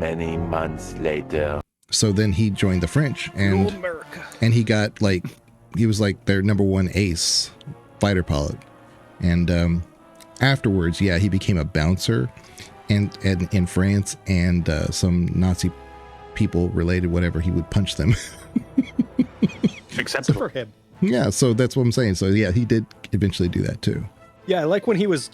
Many months later. So then he joined the French, and he got he was like their number one ace fighter pilot. And afterwards, he became a bouncer and in France, and some Nazi people related, whatever, he would punch them. Acceptable for him. Yeah, so that's what I'm saying. So yeah, he did eventually do that too. Yeah, I like when he was,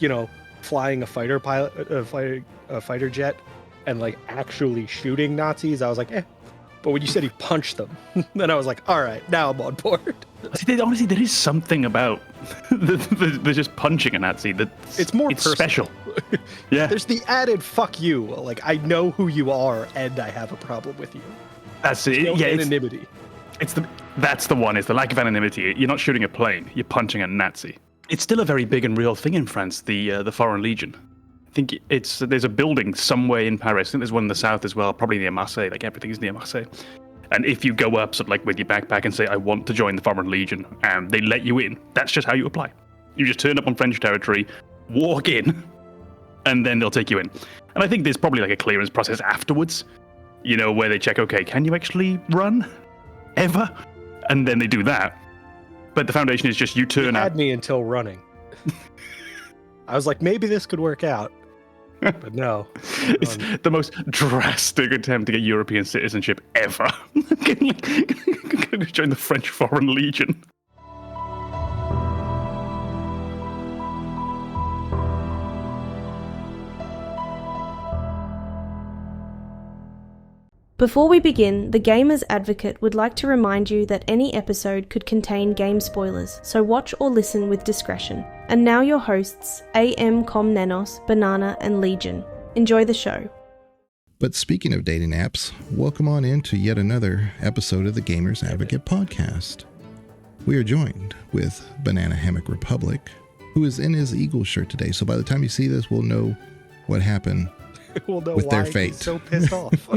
flying a fighter fighter jet and actually shooting Nazis. I was like, eh. But when you said he punched them, then I was like, all right, now I'm on board. Honestly, there is something about the just punching a Nazi it's special. Yeah. There's the added fuck you. I know who you are and I have a problem with you. That's it. No anonymity. That's the one. It's the lack of anonymity. You're not shooting a plane. You're punching a Nazi. It's still a very big and real thing in France, the Foreign Legion. I think there's a building somewhere in Paris. I think there's one in the south as well, probably near Marseille. Everything is near Marseille. And if you go up with your backpack and say, I want to join the Foreign Legion, and they let you in, that's just how you apply. You just turn up on French territory, walk in, and then they'll take you in. And I think there's probably a clearance process afterwards, where they check, okay, can you actually run ever? And then they do that. But the foundation is just you turn up. Had me until running. I was like, maybe this could work out. But no. It's the most drastic attempt to get European citizenship ever. Join the French Foreign Legion. Before we begin, the Gamers Advocate would like to remind you that any episode could contain game spoilers, so watch or listen with discretion. And now your hosts, AMKomnenos, Banana, and Legion. Enjoy the show. But speaking of dating apps, welcome on into yet another episode of the Gamers Advocate podcast. We are joined with Banana Hammock Republic, who is in his Eagles shirt today, so by the time you see this, we'll know what happened. We'll know with why their fate. He's so pissed off.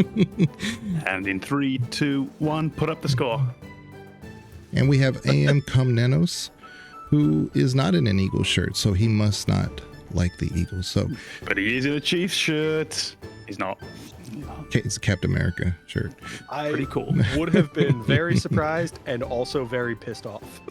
And in 3, 2, 1, put up the score. And we have AMKomnenos, who is not in an Eagles shirt, so he must not like the Eagles. But he is in a Chiefs shirt. He's not. Okay, it's a Captain America shirt. Pretty cool. Would have been very surprised and also very pissed off.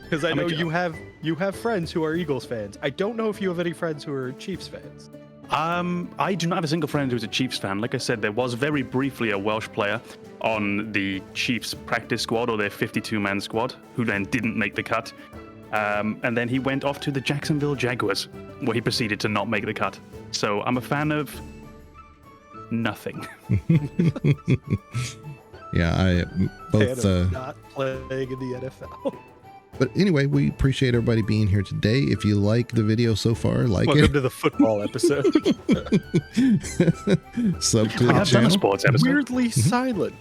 Because I know you have friends who are Eagles fans. I don't know if you have any friends who are Chiefs fans. I do not have a single friend who's a Chiefs fan. Like I said, there was very briefly a Welsh player on the Chiefs practice squad, or their 52-man squad, who then didn't make the cut. And then he went off to the Jacksonville Jaguars, where he proceeded to not make the cut. So I'm a fan of nothing. Yeah, both not playing in the NFL. But anyway, we appreciate everybody being here today. If you like the video so far, Welcome to the football episode. Sub to the I've done a channel. Sports episode. Weirdly silent.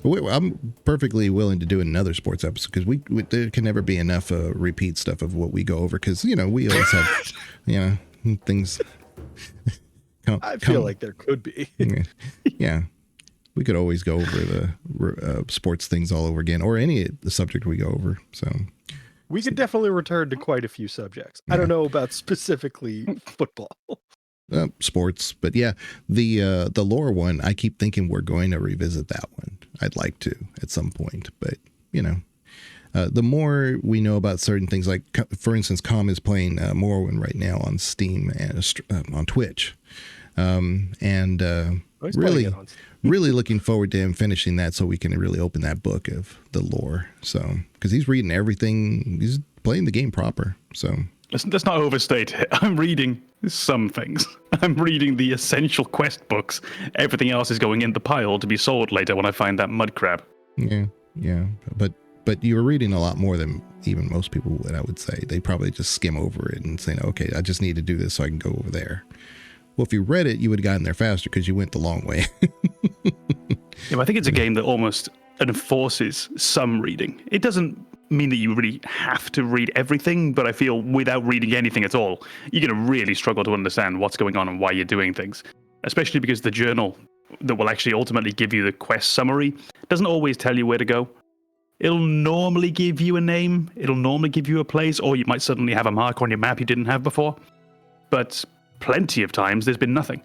I'm perfectly willing to do another sports episode, because there can never be enough repeat stuff of what we go over, because we always have things. I feel like there could be. Yeah. We could always go over the sports things all over again, or any the subject we go over. So we could definitely return to quite a few subjects. Yeah. I don't know about specifically football. Sports, but yeah, the lore one, I keep thinking we're going to revisit that one. I'd like to at some point, but the more we know about certain things, like for instance, Com is playing Morrowind right now on Steam and on Twitch, and really looking forward to him finishing that, so we can really open that book of the lore. So, because he's reading everything, he's playing the game proper. So let's not overstate it. I'm reading some things. I'm reading the essential quest books. Everything else is going in the pile to be sold later when I find that mud crab. Yeah. But you're reading a lot more than even most people would, I would say. They probably just skim over it and say, okay, I just need to do this so I can go over there. Well, if you read it, you would have gotten there faster because you went the long way. Yeah, I think it's a game that almost enforces some reading. It doesn't mean that you really have to read everything, but I feel without reading anything at all, you're going to really struggle to understand what's going on and why you're doing things. Especially because the journal that will actually ultimately give you the quest summary doesn't always tell you where to go. It'll normally give you a name, it'll normally give you a place, or you might suddenly have a marker on your map you didn't have before. But plenty of times there's been nothing.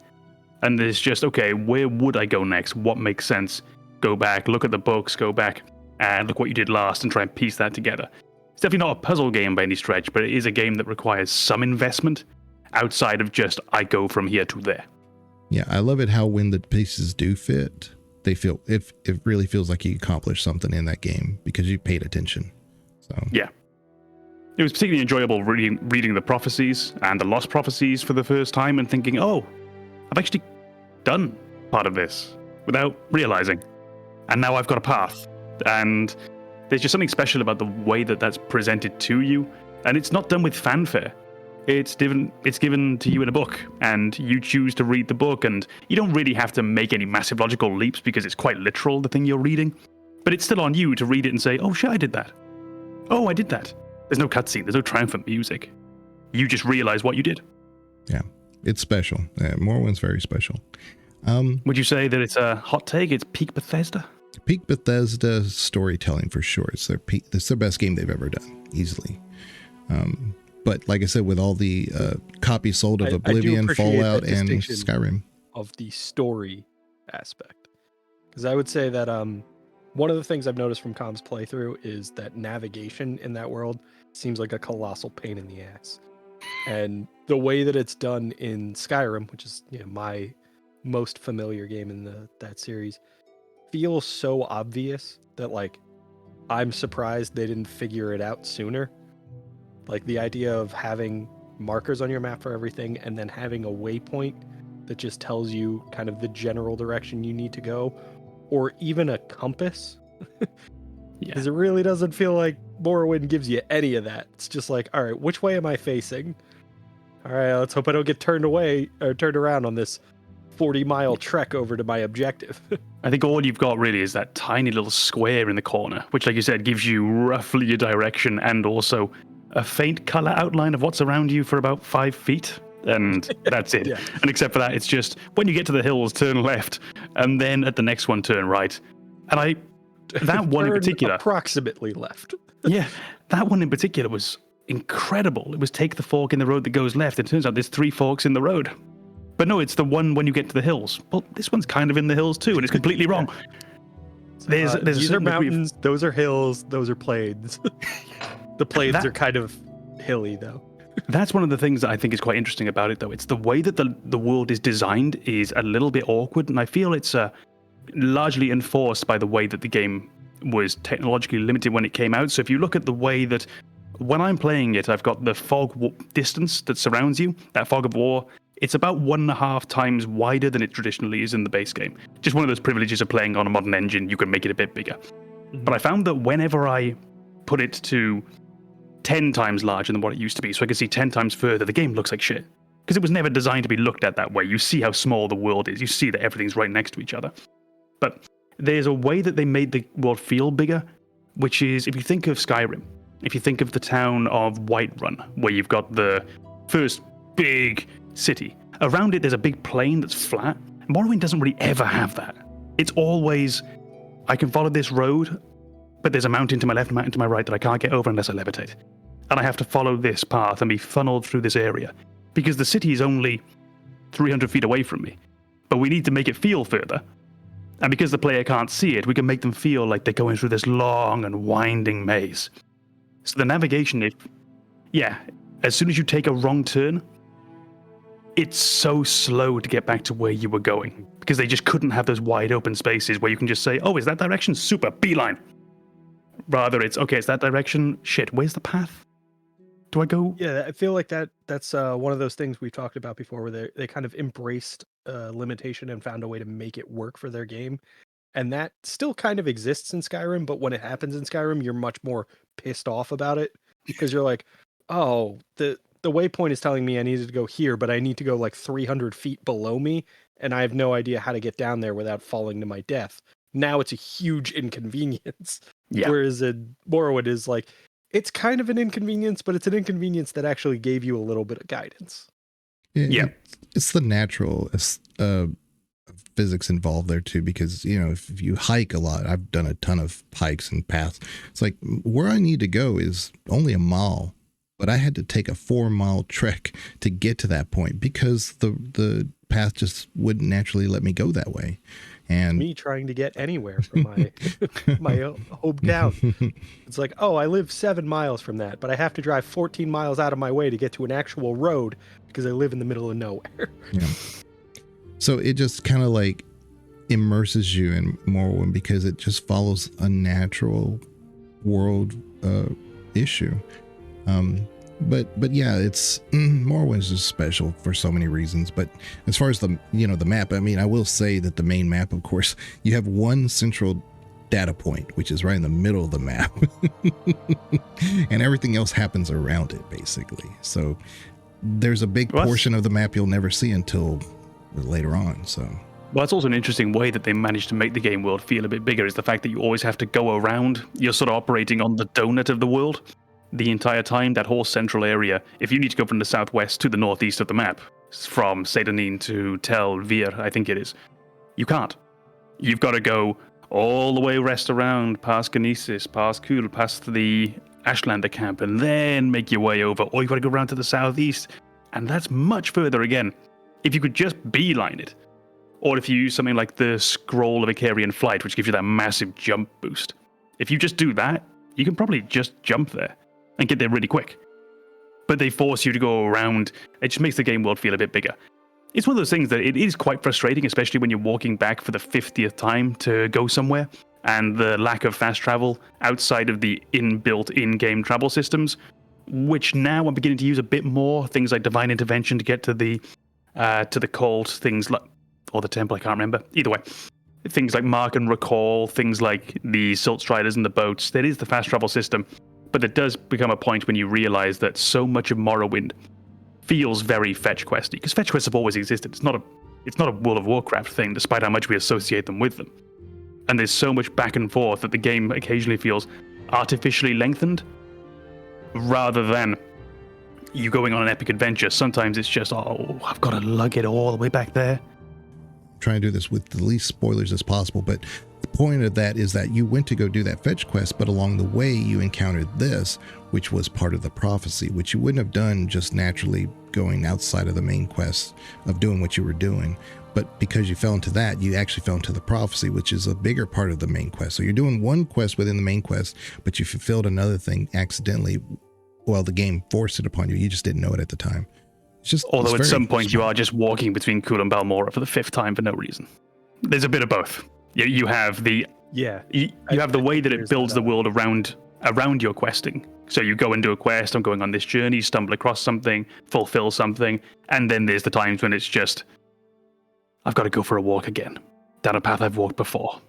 And there's just, okay, where would I go next? What makes sense? Go back, look at the books, go back, and look what you did last and try and piece that together. It's definitely not a puzzle game by any stretch, but it is a game that requires some investment outside of just, I go from here to there. Yeah, I love it how when the pieces do fit, they feel, it really feels like you accomplished something in that game because you paid attention. So yeah. It was particularly enjoyable reading the prophecies and the lost prophecies for the first time and thinking, oh, I've actually done part of this without realizing. And now I've got a path. And there's just something special about the way that that's presented to you. And it's not done with fanfare. It's given to you in a book, and you choose to read the book, and you don't really have to make any massive logical leaps because it's quite literal, the thing you're reading. But it's still on you to read it and say, oh shit, I did that. Oh, I did that. There's no cutscene, there's no triumphant music. You just realize what you did. Yeah, it's special. Morrowind's very special. Would you say that it's a hot take? It's peak Bethesda? Peak Bethesda storytelling for sure. It's their best game they've ever done, easily. But like I said, with all the copies sold of Oblivion, Fallout, and Skyrim. Of the story aspect. Because I would say that one of the things I've noticed from Com's playthrough is that navigation in that world seems like a colossal pain in the ass. And the way that it's done in Skyrim, which is my most familiar game in that series, feels so obvious that like I'm surprised they didn't figure it out sooner. Like the idea of having markers on your map for everything and then having a waypoint that just tells you kind of the general direction you need to go, or even a compass. Because it really doesn't feel like Morrowind gives you any of that. It's just like, all right, which way am I facing? All right, let's hope I don't get turned around on this 40-mile trek over to my objective. I think all you've got really is that tiny little square in the corner, which, like you said, gives you roughly your direction and also a faint color outline of what's around you for about 5 feet. And that's it. Yeah. And except for that, it's just when you get to the hills, turn left, and then at the next one, turn right. And that one in particular, approximately left. Yeah, that one in particular was incredible. It was take the fork in the road that goes left. It turns out there's 3 forks in the road. But no, it's the one when you get to the hills. Well, this one's kind of in the hills too, and it's completely wrong. There's these are mountains, those are hills, those are plains. The plains are kind of hilly, though. That's one of the things that I think is quite interesting about it, though. It's the way that the world is designed is a little bit awkward, and I feel it's largely enforced by the way that the game was technologically limited when it came out. So if you look at the way that when I'm playing it, I've got the fog distance that surrounds you, that fog of war. It's about 1.5 times wider than it traditionally is in the base game. Just one of those privileges of playing on a modern engine, you can make it a bit bigger. Mm-hmm. But I found that whenever I put it to 10 times larger than what it used to be, so I can see 10 times further, the game looks like shit. Because it was never designed to be looked at that way. You see how small the world is. You see that everything's right next to each other. But there's a way that they made the world feel bigger, which is, if you think of Skyrim, if you think of the town of Whiterun, where you've got the first big city, around it there's a big plain that's flat. Morrowind doesn't really ever have that. It's always, I can follow this road, but there's a mountain to my left, a mountain to my right that I can't get over unless I levitate. And I have to follow this path and be funneled through this area. Because the city is only 300 feet away from me. But we need to make it feel further. And because the player can't see it, we can make them feel like they're going through this long and winding maze. So the navigation, as soon as you take a wrong turn, it's so slow to get back to where you were going. Because they just couldn't have those wide open spaces where you can just say, oh, is that direction? Super, beeline. Rather, it's, okay, it's that direction. Shit, where's the path? Do I go? Yeah, I feel like that's one of those things we've talked about before where they kind of embraced limitation and found a way to make it work for their game. And that still kind of exists in Skyrim, but when it happens in Skyrim, you're much more pissed off about it because you're like, oh, the waypoint is telling me I needed to go here, but I need to go like 300 feet below me, and I have no idea how to get down there without falling to my death. Now it's a huge inconvenience. Yeah. Whereas in Morrowind is like, it's kind of an inconvenience, but it's an inconvenience that actually gave you a little bit of guidance. Yeah. It's the natural physics involved there too, because, if you hike a lot, I've done a ton of hikes and paths. It's like where I need to go is only a mile but I had to take a 4-mile trek to get to that point because the path just wouldn't naturally let me go that way. And me trying to get anywhere from my my hometown. It's like, oh, I live 7 miles from that, but I have to drive 14 miles out of my way to get to an actual road because I live in the middle of nowhere. Yeah. So it just kind of like immerses you in Morrowind because it just follows a natural world issue. But yeah, it's Morrowind is just special for so many reasons. But as far as the map, I mean, I will say that the main map, of course, you have one central data point, which is right in the middle of the map, and everything else happens around it, basically. So there's a big portion of the map you'll never see until later on. So. Well, that's also an interesting way that they managed to make the game world feel a bit bigger, is the fact that you always have to go around. You're sort of operating on the donut of the world the entire time, that whole central area. If you need to go from the southwest to the northeast of the map, from Sedanin to Tel Vir, I think it is, you can't. You've got to go all the way west around, past Kinesis, past Kul, past the Ashlander camp, and then make your way over, or you've got to go around to the southeast, and that's much further again. If you could just beeline it, or if you use something like the Scroll of Icarian Flight, which gives you that massive jump boost, if you just do that, you can probably just jump there and get there really quick. But they force you to go around. It just makes the game world feel a bit bigger. It's one of those things that it is quite frustrating, especially when you're walking back for the 50th time to go somewhere, and the lack of fast travel outside of the inbuilt in-game travel systems, which now I'm beginning to use a bit more. Things like Divine Intervention to get to the cult, things like, or the temple, I can't remember. Either way, things like Mark and Recall, things like the Silt Striders and the boats. There is the fast travel system. But it does become a point when you realize that so much of Morrowind feels very fetch questy, because fetch quests have always existed. It's not a World of Warcraft thing, despite how much we associate them with them. And there's so much back and forth that the game occasionally feels artificially lengthened, rather than you going on an epic adventure. Sometimes it's just, oh, I've got to lug it all the way back there. Trying to do this with the least spoilers as possible, but the point of that is that you went to go do that fetch quest, but along the way you encountered this, which was part of the prophecy, which you wouldn't have done just naturally going outside of the main quest of doing what you were doing. But because you fell into that, you actually fell into the prophecy, which is a bigger part of the main quest. So you're doing one quest within the main quest, but you fulfilled another thing accidentally. Well, the game forced it upon you. You just didn't know it at the time. Although at some point you are just walking between Kul and Balmora for the 5th time for no reason. There's a bit of both. You have the you have the way that it builds the world around your questing. So you go and do a quest, I'm going on this journey, stumble across something, fulfill something, and then there's the times when it's just, I've got to go for a walk again, down a path I've walked before.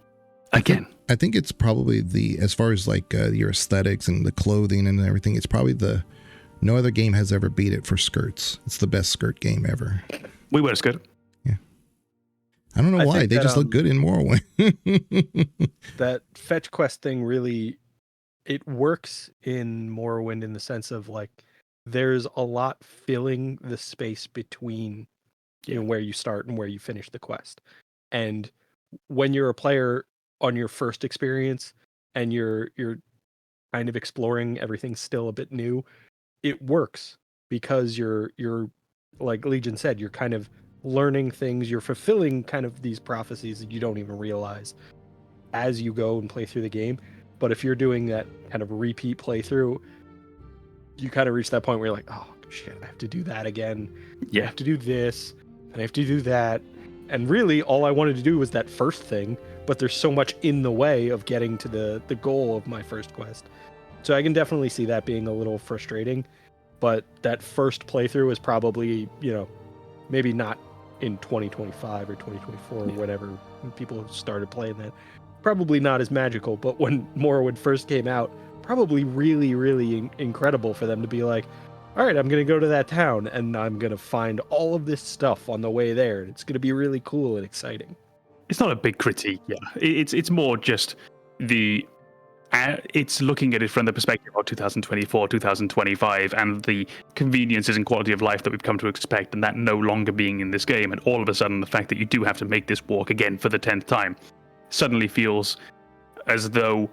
Again. I think it's probably as far as like your aesthetics and the clothing and everything, it's probably no other game has ever beat it for skirts. It's the best skirt game ever. We wear a skirt. Yeah. I don't know why. They just look good in Morrowind. That fetch quest thing really, it works in Morrowind in the sense of like, there's a lot filling the space between where you start and where you finish the quest. And when you're a player on your first experience and you're kind of exploring everything still a bit new, it works because you're like Legion said, you're kind of learning things, you're fulfilling kind of these prophecies that you don't even realize as you go and play through the game. But if you're doing that kind of repeat playthrough, you kind of reach that point where you're like, oh shit, I have to do that again. Yeah. I have to do this and I have to do that. And really all I wanted to do was that first thing, but there's so much in the way of getting to the goal of my first quest. So I can definitely see that being a little frustrating, but that first playthrough is probably, maybe not in 2025 or 2024 or whatever when people started playing that. Probably not as magical, but when Morrowind first came out, probably really, really incredible for them to be like, all right, I'm going to go to that town and I'm going to find all of this stuff on the way there. It's going to be really cool and exciting. It's not a big critique, yeah. It's more just it's looking at it from the perspective of 2024, 2025, and the conveniences and quality of life that we've come to expect, and that no longer being in this game. And all of a sudden, the fact that you do have to make this walk again for the 10th time suddenly feels as though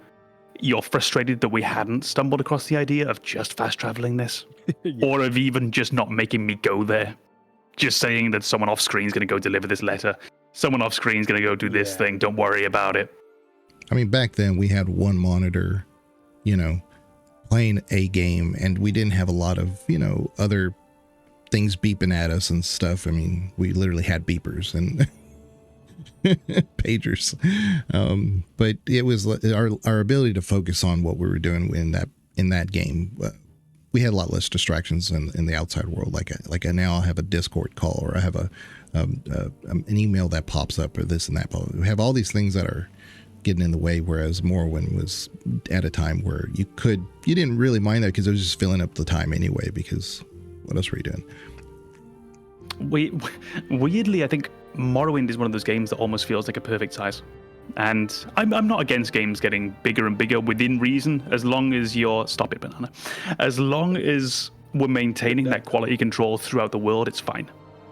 you're frustrated that we hadn't stumbled across the idea of just fast traveling this, or of even just not making me go there. Just saying that someone off screen is going to go deliver this letter. Someone off screen is going to go do this thing. Don't worry about it. I mean, back then we had one monitor, playing a game, and we didn't have a lot of, other things beeping at us and stuff. I mean, we literally had beepers and pagers. But it was our ability to focus on what we were doing in that game. We had a lot less distractions in the outside world. Like I now have a Discord call, or I have an email that pops up, or this and that. We have all these things that are getting in the way, whereas Morrowind was at a time where you didn't really mind that because it was just filling up the time anyway, because what else were you doing? Weirdly, I think Morrowind is one of those games that almost feels like a perfect size. And I'm not against games getting bigger and bigger within reason, as long as stop it, Banana. As long as we're maintaining that quality control throughout the world, it's fine.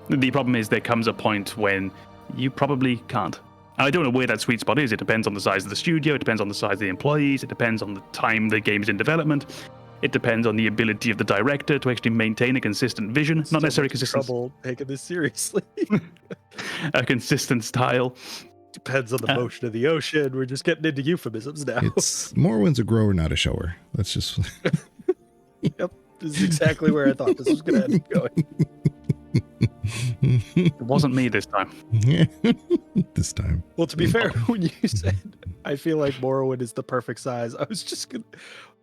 The problem is there comes a point when you probably can't. And I don't know where that sweet spot is. It depends on the size of the studio, it depends on the size of the employees, it depends on the time the game's in development, it depends on the ability of the director to actually maintain a consistent vision, not necessarily consistent. Trouble taking this seriously. A consistent style. Depends on the motion of the ocean. We're just getting into euphemisms now. It's Morrowind's a grower, not a shower. That's just. Yep, this is exactly where I thought this was going to end up going. It wasn't me this time. This time. Well, to be fair, when you said, I feel like Morrowind is the perfect size, I was just going to.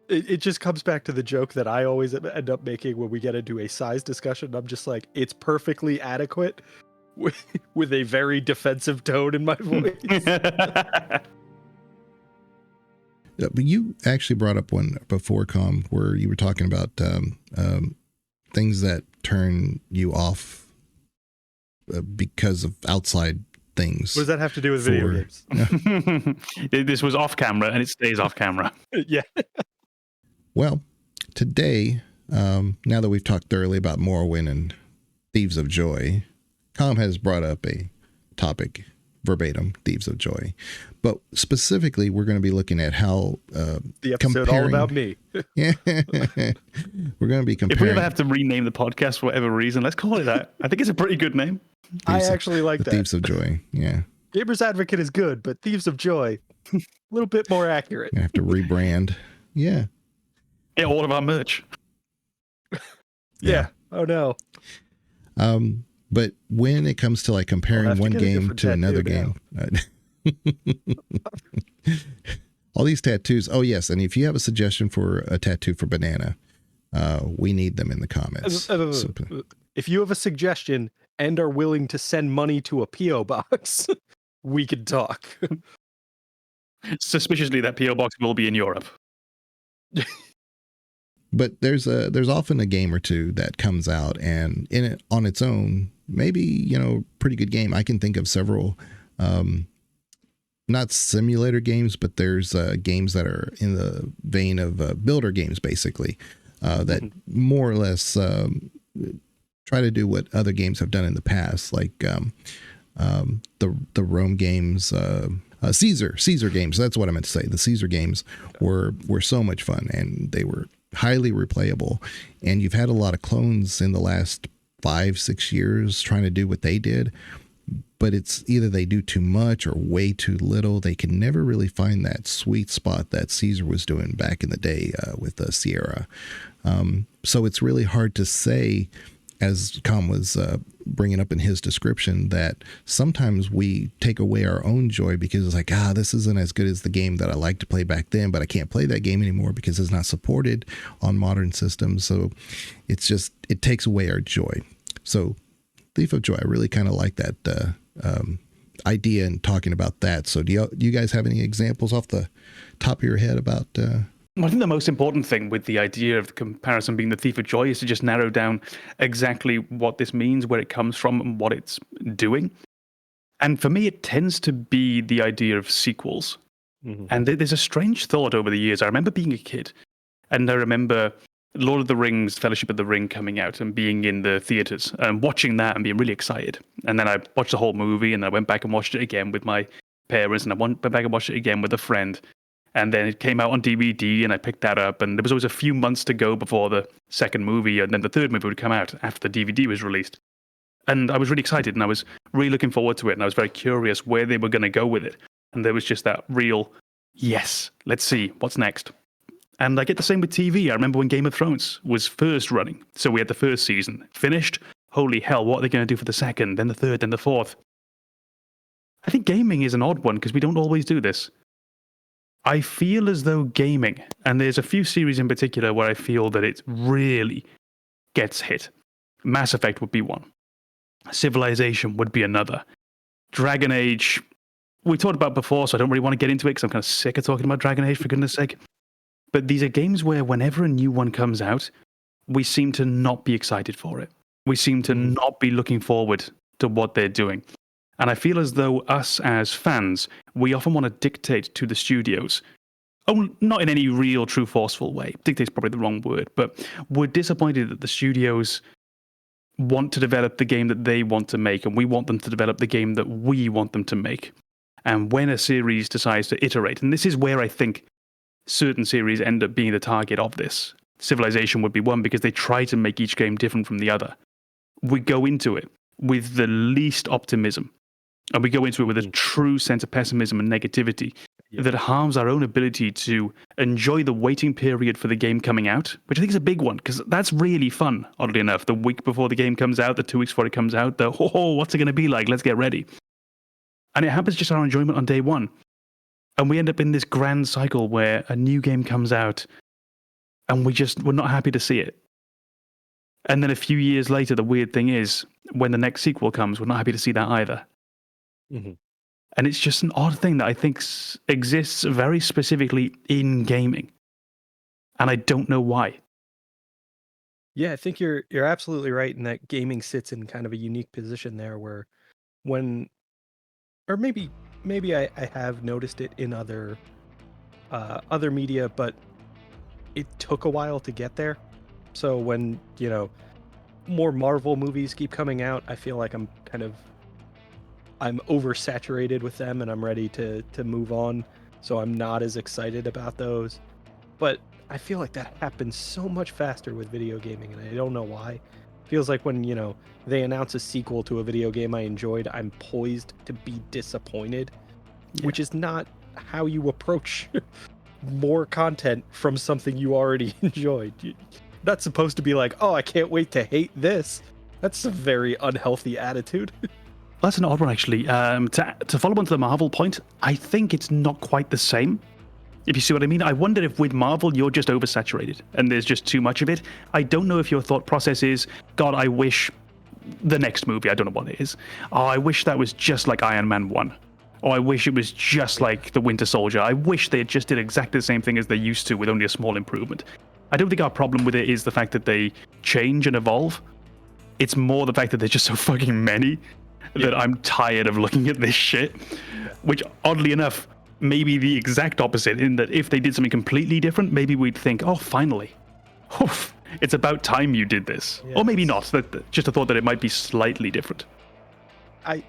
It just comes back to the joke that I always end up making when we get into a size discussion. I'm just like, it's perfectly adequate with a very defensive tone in my voice. But you actually brought up one before, Com, where you were talking about things that turn you off because of outside things. What does that have to do with video games? This was off camera, and it stays off camera. Yeah. Well, today, now that we've talked thoroughly about Morrowind and Thieves of Joy, Com has brought up a topic, verbatim, Thieves of Joy. But specifically, we're going to be looking at how the episode all about me. Yeah, we're going to be comparing. If we ever have to rename the podcast for whatever reason, let's call it that. I think it's a pretty good name. I actually like that. Thieves of Joy, yeah. Gamer's Advocate is good, but Thieves of Joy, a little bit more accurate. I have to rebrand. Yeah. Yeah, all of our merch. Yeah. Oh, no. But when it comes to like comparing one game to another game, all these tattoos. Oh yes, and if you have a suggestion for a tattoo for Banana, we need them in the comments. If you have a suggestion and are willing to send money to a PO box, we can talk. Suspiciously, that PO box will be in Europe. But there's often a game or two that comes out, and in it on its own, maybe pretty good game. I can think of several, not simulator games, but there's games that are in the vein of builder games, basically, that more or less try to do what other games have done in the past, like the Rome games. Caesar games. That's what I meant to say. The Caesar games were so much fun, and they were highly replayable. And you've had a lot of clones in the last 5-6 years trying to do what they did, but it's either they do too much or way too little. They can never really find that sweet spot that Caesar was doing back in the day with Sierra. So it's really hard to say, as Com was bringing up in his description, that sometimes we take away our own joy because it's like, this isn't as good as the game that I liked to play back then, but I can't play that game anymore because it's not supported on modern systems. So it takes away our joy. So Thief of Joy, I really kind of like that idea and talking about that. So do you guys have any examples off the top of your head about... I think the most important thing with the idea of the comparison being the Thief of Joy is to just narrow down exactly what this means, where it comes from, and what it's doing. And for me, it tends to be the idea of sequels. Mm-hmm. And there's a strange thought over the years. I remember being a kid, and I remember Lord of the Rings, Fellowship of the Ring coming out and being in the theaters and watching that and being really excited. And then I watched the whole movie, and I went back and watched it again with my parents, and I went back and watched it again with a friend. And then it came out on DVD, and I picked that up. And there was always a few months to go before the second movie, and then the third movie would come out after the DVD was released. And I was really excited, and I was really looking forward to it, and I was very curious where they were going to go with it. And there was just that real, yes, let's see, what's next? And I get the same with TV. I remember when Game of Thrones was first running. So we had the first season finished. Holy hell, what are they going to do for the second, then the third, then the fourth? I think gaming is an odd one, because we don't always do this. I feel as though gaming, and there's a few series in particular where I feel that it really gets hit. Mass Effect would be one. Civilization would be another. Dragon Age, we talked about before, so I don't really want to get into it because I'm kind of sick of talking about Dragon Age, for goodness sake. But these are games where whenever a new one comes out, we seem to not be excited for it. We seem to not be looking forward to what they're doing. And I feel as though us as fans, we often want to dictate to the studios. Oh, not in any real, true, forceful way. Dictate's probably the wrong word. But we're disappointed that the studios want to develop the game that they want to make, and we want them to develop the game that we want them to make. And when a series decides to iterate, and this is where I think certain series end up being the target of this. Civilization would be one, because they try to make each game different from the other. We go into it with the least optimism, and we go into it with a true sense of pessimism and negativity that harms our own ability to enjoy the waiting period for the game coming out, which I think is a big one, because that's really fun, oddly enough. The week before the game comes out, the 2 weeks before it comes out, what's it going to be like? Let's get ready. And it happens just our enjoyment on day one. And we end up in this grand cycle where a new game comes out and we're not happy to see it. And then a few years later, the weird thing is, when the next sequel comes, we're not happy to see that either. Mm-hmm. And it's just an odd thing that I think exists very specifically in gaming. And I don't know why. Yeah, I think you're absolutely right in that gaming sits in kind of a unique position there where maybe I have noticed it in other media, but it took a while to get there. So when, more Marvel movies keep coming out, I feel like I'm oversaturated with them and I'm ready to move on. So I'm not as excited about those. But I feel like that happens so much faster with video gaming, and I don't know why. Feels like when, they announce a sequel to a video game I enjoyed, I'm poised to be disappointed, which is not how you approach more content from something you already enjoyed. You're not supposed to be like, oh, I can't wait to hate this. That's a very unhealthy attitude. That's an odd one, actually. To follow on to the Marvel point, I think it's not quite the same. If you see what I mean, I wonder if with Marvel, you're just oversaturated and there's just too much of it. I don't know if your thought process is, God, I wish the next movie, I don't know what it is. Oh, I wish that was just like Iron Man 1. Or I wish it was just like The Winter Soldier. I wish they just did exactly the same thing as they used to with only a small improvement. I don't think our problem with it is the fact that they change and evolve. It's more the fact that there's just so fucking many that I'm tired of looking at this shit. Which, oddly enough, maybe the exact opposite, in that if they did something completely different, maybe we'd think, oh, finally. Oof, it's about time you did this. Yes. Or maybe not. Just a thought that it might be slightly different. I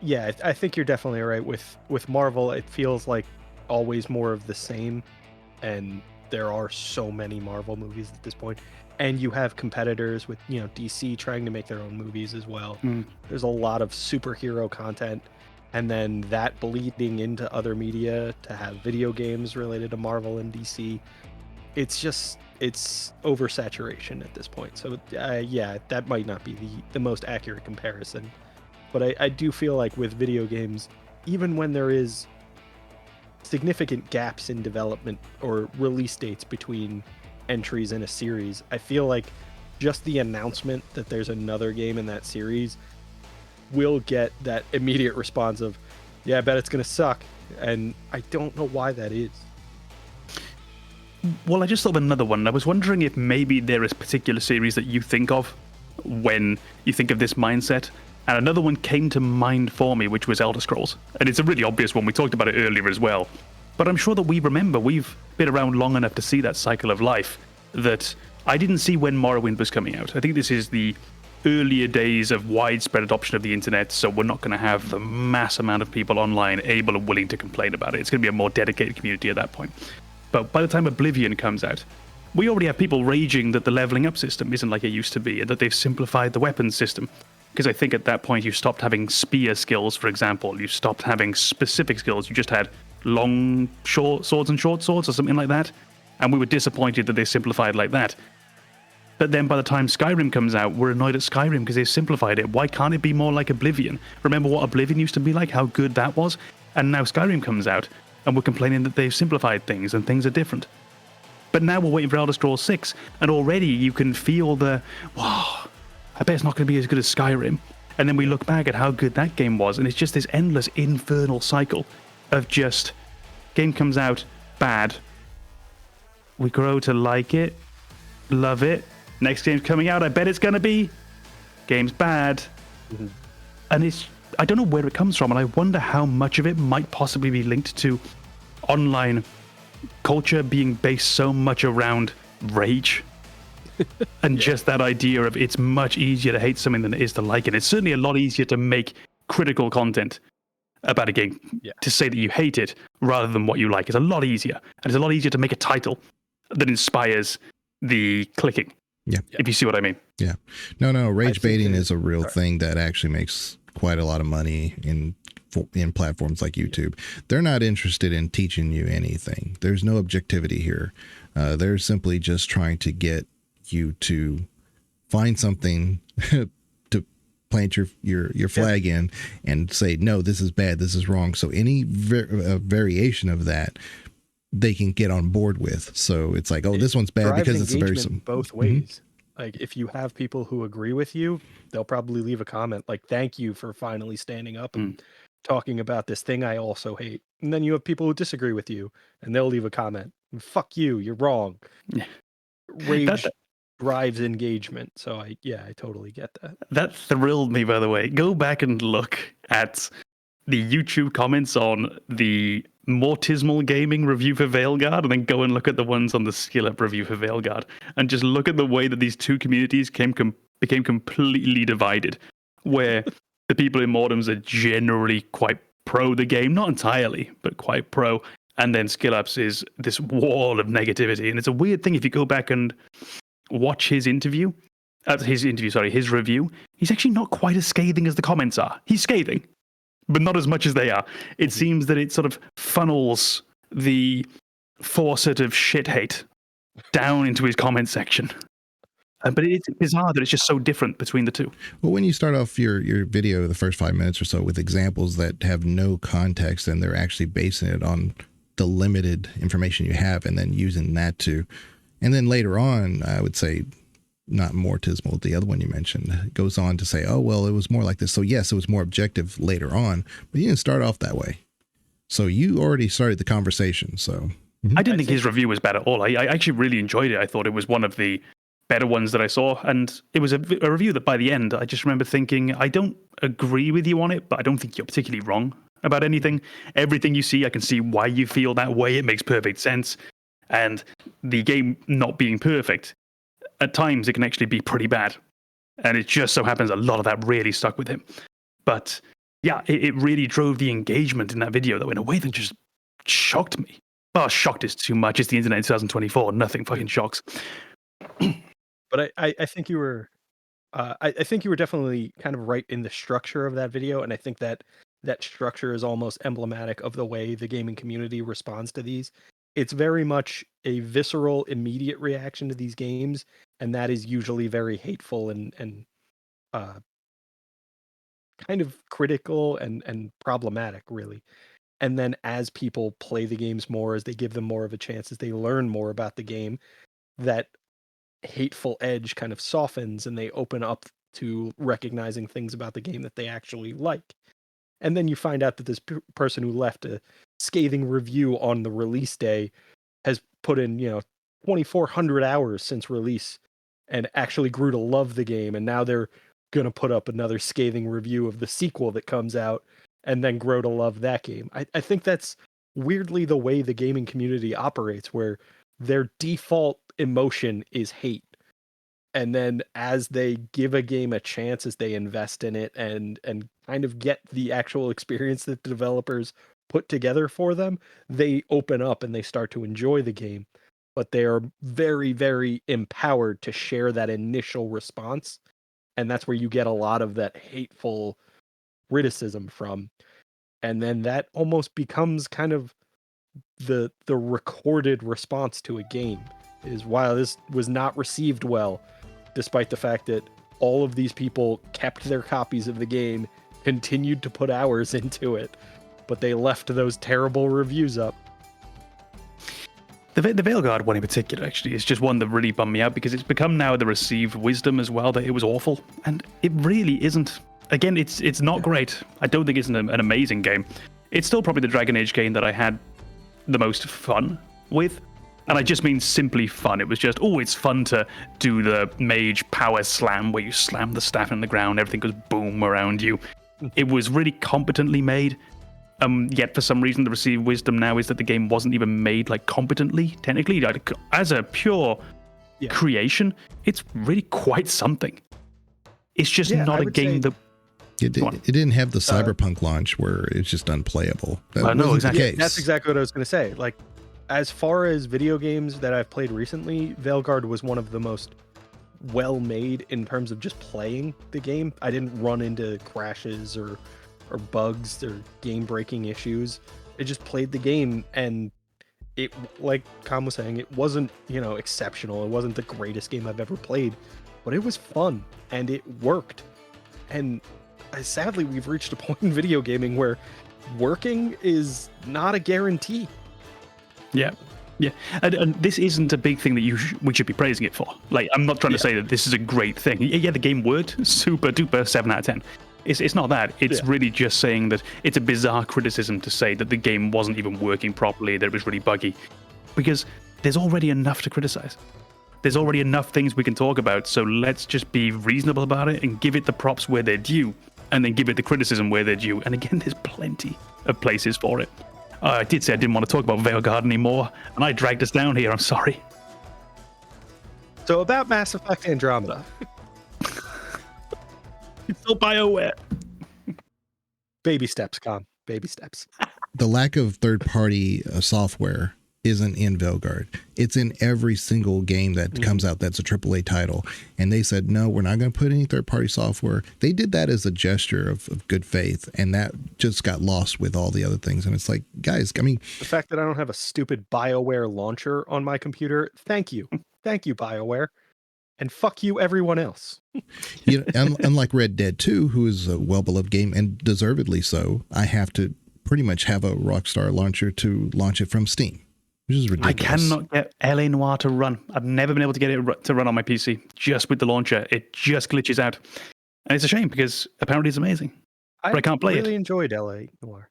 think you're definitely right. With Marvel, it feels like always more of the same. And there are so many Marvel movies at this point. And you have competitors with, DC trying to make their own movies as well. There's a lot of superhero content. And then that bleeding into other media to have video games related to Marvel and DC. It's oversaturation at this point. So, that might not be the most accurate comparison. But I do feel like with video games, even when there is significant gaps in development or release dates between entries in a series, I feel like just the announcement that there's another game in that series will get that immediate response of, yeah, I bet it's going to suck. And I don't know why that is. Well, I just thought of another one. I was wondering if maybe there is a particular series that you think of when you think of this mindset. And another one came to mind for me, which was Elder Scrolls. And it's a really obvious one. We talked about it earlier as well. But I'm sure that we've been around long enough to see that cycle of life that I didn't see when Morrowind was coming out. I think this is the earlier days of widespread adoption of the internet, so we're not going to have the mass amount of people online able and willing to complain about it. It's going to be a more dedicated community at that point. But by the time Oblivion comes out, we already have people raging that the leveling up system isn't like it used to be, and that they've simplified the weapons system. Because I think at that point you stopped having spear skills, for example. You stopped having specific skills. You just had long short swords and short swords or something like that. And we were disappointed that they simplified like that. But then by the time Skyrim comes out, we're annoyed at Skyrim because they've simplified it. Why can't it be more like Oblivion? Remember what Oblivion used to be like, how good that was? And now Skyrim comes out, and we're complaining that they've simplified things and things are different. But now we're waiting for Elder Scrolls 6, and already you can feel wow, I bet it's not going to be as good as Skyrim. And then we look back at how good that game was, and it's just this endless infernal cycle of just, game comes out, bad. We grow to like it, love it. Next game's coming out, I bet it's going to be, game's bad. Mm-hmm. And I don't know where it comes from, and I wonder how much of it might possibly be linked to online culture being based so much around rage. And just that idea of it's much easier to hate something than it is to like it. It's certainly a lot easier to make critical content about a game to say that you hate it rather than what you like. It's a lot easier. And it's a lot easier to make a title that inspires the clicking. Yeah. If you see what I mean. Yeah. No, rage baiting is a real thing that actually makes quite a lot of money in platforms like YouTube. They're not interested in teaching you anything. There's no objectivity here. They're simply just trying to get you to find something to plant your flag in and say, no, this is bad, this is wrong. So any variation of that, they can get on board with. So it's like, oh, this one's bad because it's a very both ways. Like if you have people who agree with you, they'll probably leave a comment like, thank you for finally standing up and talking about this thing I also hate. And then you have people who disagree with you and they'll leave a comment. Fuck you, you're wrong. Rage drives engagement. So I totally get that. That thrilled me, by the way. Go back and look at the YouTube comments on the Mortismal Gaming review for Veilguard, and then go and look at the ones on the Skill Up review for Veilguard, and just look at the way that these two communities became completely divided, where the people in Mortems are generally quite pro the game, not entirely, but quite pro, and then Skill Ups is this wall of negativity. And it's a weird thing if you go back and watch his review, he's actually not quite as scathing as the comments are. He's scathing, but not as much as they are. It seems that it sort of funnels the faucet of shit hate down into his comment section. But it's bizarre that it's just so different between the two. Well, when you start off your video, the first 5 minutes or so, with examples that have no context and they're actually basing it on the limited information you have and then using that and then later on, I would say, not Mortismal, the other one you mentioned, goes on to say, oh, well, it was more like this. So yes, it was more objective later on, but you didn't start off that way. So you already started the conversation. So I didn't think his review was bad at all. I actually really enjoyed it. I thought it was one of the better ones that I saw. And it was a review that by the end, I just remember thinking, I don't agree with you on it, but I don't think you're particularly wrong about anything. Everything you see, I can see why you feel that way. It makes perfect sense. And the game not being perfect, at times it can actually be pretty bad. And it just so happens a lot of that really stuck with him. But yeah, it really drove the engagement in that video, though, in a way that just shocked me. Well, shocked is too much. It's the internet in 2024. Nothing fucking shocks. But I think you were, I think you were definitely kind of right in the structure of that video, and I think that structure is almost emblematic of the way the gaming community responds to these. It's very much a visceral, immediate reaction to these games, and that is usually very hateful and kind of critical and problematic, really. And then as people play the games more, as they give them more of a chance, as they learn more about the game, that hateful edge kind of softens and they open up to recognizing things about the game that they actually like. And then you find out that this person who left a scathing review on the release day has put in, 2,400 hours since release and actually grew to love the game. And now they're going to put up another scathing review of the sequel that comes out and then grow to love that game. I think that's weirdly the way the gaming community operates, where their default emotion is hate. And then as they give a game a chance, as they invest in it and kind of get the actual experience that the developers put together for them, they open up and they start to enjoy the game. But they are very, very empowered to share that initial response. And that's where you get a lot of that hateful criticism from. And then that almost becomes kind of the recorded response to a game is, wow, this was not received well, despite the fact that all of these people kept their copies of the game, continued to put hours into it, but they left those terrible reviews up. The Veilguard one in particular, actually, is just one that really bummed me out because it's become now the received wisdom as well that it was awful, and it really isn't. Again, it's not great. I don't think it's an amazing game. It's still probably the Dragon Age game that I had the most fun with, and I just mean simply fun. It was just, it's fun to do the mage power slam where you slam the staff in the ground, everything goes boom around you. It was really competently made. Yet for some reason the received wisdom now is that the game wasn't even made like competently, technically. Like, as a pure creation, it's really quite something. It's just not a game that... It didn't have the Cyberpunk launch where it's just unplayable. That no, exactly. the case. That's exactly what I was going to say. Like, as far as video games that I've played recently, Veilguard was one of the most well-made in terms of just playing the game. I didn't run into crashes or bugs or game-breaking issues. It just played the game, and it, like Kam was saying, it wasn't, exceptional. It wasn't the greatest game I've ever played, but it was fun, and it worked. And sadly, we've reached a point in video gaming where working is not a guarantee. Yeah. And this isn't a big thing that we should be praising it for. Like, I'm not trying to say that this is a great thing. Yeah, the game worked. Super duper 7 out of 10. It's not that. It's really just saying that it's a bizarre criticism to say that the game wasn't even working properly, that it was really buggy. Because there's already enough to criticize. There's already enough things we can talk about, so let's just be reasonable about it and give it the props where they're due, and then give it the criticism where they're due. And again, there's plenty of places for it. I did say I didn't want to talk about Veilguard anymore, and I dragged us down here. I'm sorry. So about Mass Effect Andromeda. It's still BioWare. Baby steps, Kam. Baby steps. The lack of third-party software isn't in Veilguard. It's in every single game that comes out that's a AAA title. And they said, no, we're not going to put any third-party software. They did that as a gesture of good faith, and that just got lost with all the other things. And it's like, guys, I mean... The fact that I don't have a stupid BioWare launcher on my computer, thank you. Thank you, BioWare. And fuck you, everyone else. Unlike Red Dead 2, who is a well-beloved game, and deservedly so, I have to pretty much have a Rockstar launcher to launch it from Steam, which is ridiculous. I cannot get L.A. Noire to run. I've never been able to get it to run on my PC, just with the launcher. It just glitches out. And it's a shame, because apparently it's amazing. But I can't play it. I really enjoyed L.A. Noire.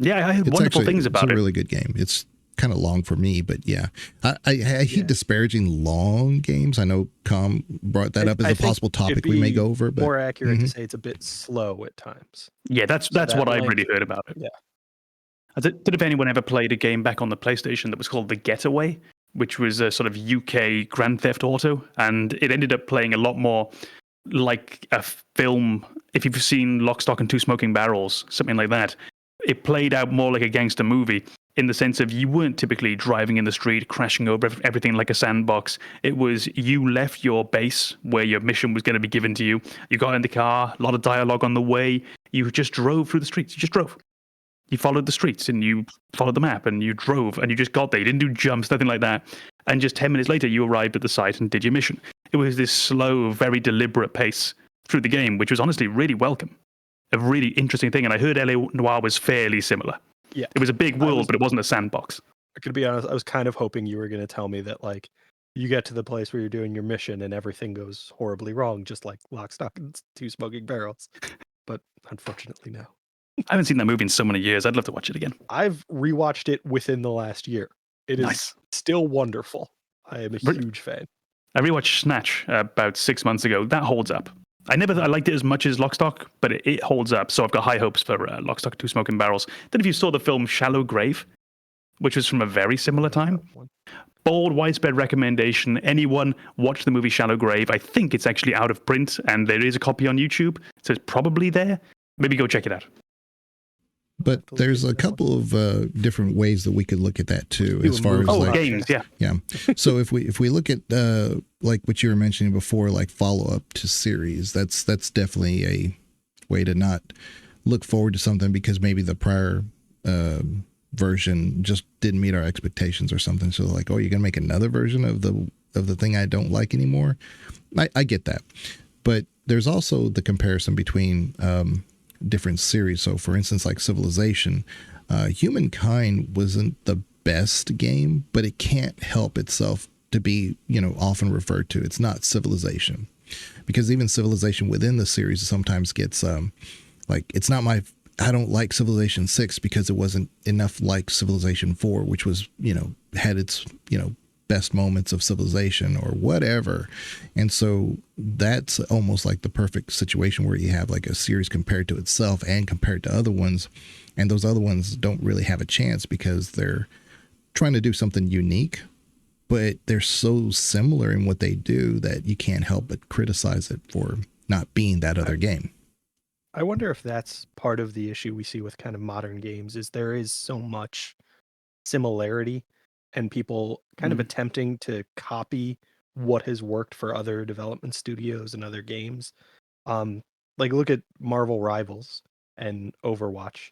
Yeah, I heard wonderful things about it. It's a really good game. It's kind of long for me, but yeah. I hate disparaging long games. I know Kam brought that up as a possible topic we may go over. But more accurate to say it's a bit slow at times. Yeah, that's what I really heard about it. Yeah. I don't know if anyone ever played a game back on the PlayStation that was called The Getaway, which was a sort of UK Grand Theft Auto, and it ended up playing a lot more like a film. If you've seen Lock, Stock and Two Smoking Barrels, something like that, it played out more like a gangster movie, in the sense of you weren't typically driving in the street, crashing over everything like a sandbox. It was you left your base where your mission was going to be given to you. You got in the car, a lot of dialogue on the way. You just drove through the streets. You just drove. You followed the streets and you followed the map and you drove and you just got there. You didn't do jumps, nothing like that. And just 10 minutes later, you arrived at the site and did your mission. It was this slow, very deliberate pace through the game, which was honestly really welcome. A really interesting thing. And I heard L.A. Noire was fairly similar. Yeah. It was a big world, but it wasn't a sandbox. I could be honest, I was kind of hoping you were going to tell me that, like, you get to the place where you're doing your mission and everything goes horribly wrong, just like Lock, Stock, and Two Smoking Barrels. But unfortunately, no. I haven't seen that movie in so many years. I'd love to watch it again. I've rewatched it within the last year. It is still wonderful. I am a huge fan. I rewatched Snatch about 6 months ago. That holds up. I liked it as much as Lock, Stock, but it holds up. So I've got high hopes for Lock, Stock, Two Smoking Barrels. Then if you saw the film Shallow Grave, which was from a very similar time, bold, widespread recommendation. Anyone watch the movie Shallow Grave. I think it's actually out of print, and there is a copy on YouTube, so it's probably there. Maybe go check it out. But there's a couple of different ways that we could look at that too, Do as a far as movie like games, yeah. yeah. So if we look at like what you were mentioning before, like follow up to series, that's definitely a way to not look forward to something because maybe the prior version just didn't meet our expectations or something. So like, oh, you're gonna make another version of the thing I don't like anymore. I get that, but there's also the comparison between different series. So for instance, like Civilization, Humankind wasn't the best game, but it can't help itself to be, often referred to. It's not Civilization, because even Civilization within the series sometimes gets like, it's not I don't like Civilization 6 because it wasn't enough like Civilization 4, which was, had its, best moments of Civilization or whatever. And so that's almost like the perfect situation where you have like a series compared to itself and compared to other ones. And those other ones don't really have a chance because they're trying to do something unique, but they're so similar in what they do that you can't help but criticize it for not being that other game. I wonder if that's part of the issue we see with kind of modern games is there is so much similarity and people kind of attempting to copy what has worked for other development studios and other games. Like look at Marvel Rivals and Overwatch.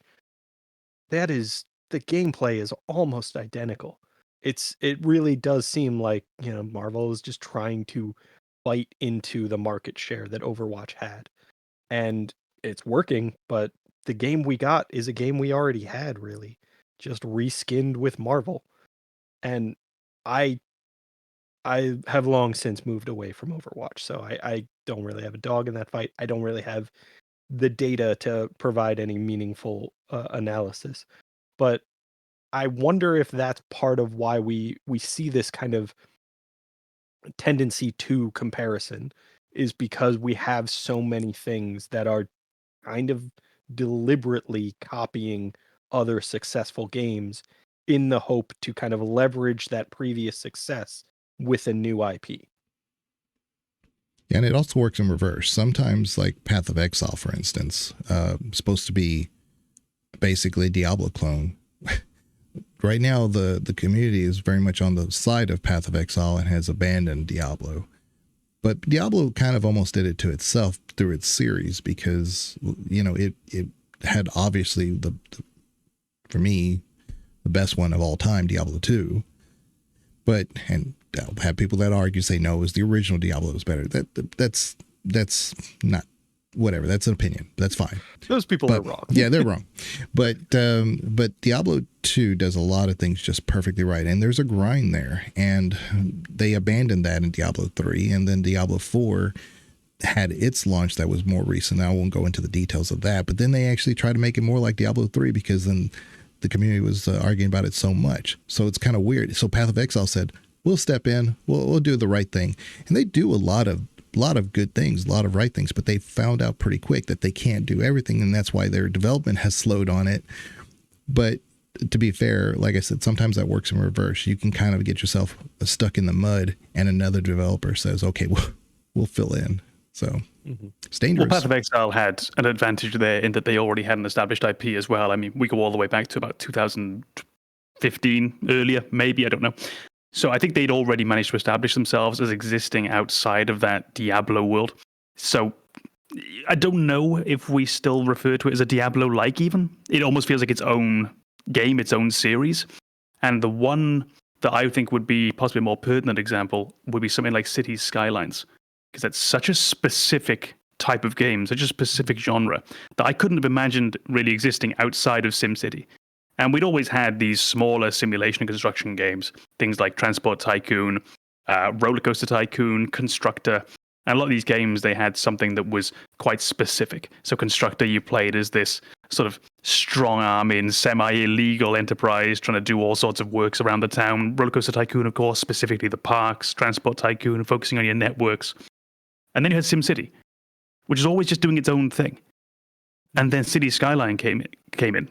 That is, the gameplay is almost identical. It really does seem like, Marvel is just trying to bite into the market share that Overwatch had. And it's working, but the game we got is a game we already had, really, just reskinned with Marvel. And I have long since moved away from Overwatch, so I don't really have a dog in that fight. I don't really have the data to provide any meaningful analysis. But I wonder if that's part of why we see this kind of tendency to comparison is because we have so many things that are kind of deliberately copying other successful games in the hope to kind of leverage that previous success with a new IP. And it also works in reverse. Sometimes, like Path of Exile, for instance, supposed to be basically a Diablo clone. Right now, the community is very much on the side of Path of Exile and has abandoned Diablo. But Diablo kind of almost did it to itself through its series because, it had obviously for me, the best one of all time, Diablo 2. But, and I'll have people that argue, say, no, it was the original Diablo was better. That's not, whatever. That's an opinion. That's fine. Those people are wrong. Yeah, they're wrong. But Diablo 2 does a lot of things just perfectly right. And there's a grind there. And they abandoned that in Diablo 3. And then Diablo 4 had its launch that was more recent. I won't go into the details of that. But then they actually tried to make it more like Diablo 3 because then the community was arguing about it so much. So it's kind of weird. So Path of Exile said, we'll step in. We'll do the right thing. And they do a lot of good things, a lot of right things, but they found out pretty quick that they can't do everything, and that's why their development has slowed on it. But to be fair, like I said, sometimes that works in reverse. You can kind of get yourself stuck in the mud, and another developer says, okay, we'll fill in. So it's dangerous. Well, Path of Exile had an advantage there in that they already had an established IP as well. I mean, we go all the way back to about 2015, earlier, maybe, I don't know. So I think they'd already managed to establish themselves as existing outside of that Diablo world. So I don't know if we still refer to it as a Diablo-like even. It almost feels like its own game, its own series. And the one that I think would be possibly a more pertinent example would be something like Cities Skylines. Because that's such a specific type of game, such a specific genre, that I couldn't have imagined really existing outside of SimCity. And we'd always had these smaller simulation and construction games, things like Transport Tycoon, Roller Coaster Tycoon, Constructor. And a lot of these games, they had something that was quite specific. So Constructor, you played as this sort of strong-arming, semi-illegal enterprise trying to do all sorts of works around the town. Roller Coaster Tycoon, of course, specifically the parks. Transport Tycoon, focusing on your networks. And then you had SimCity, which is always just doing its own thing. And then City Skyline came in,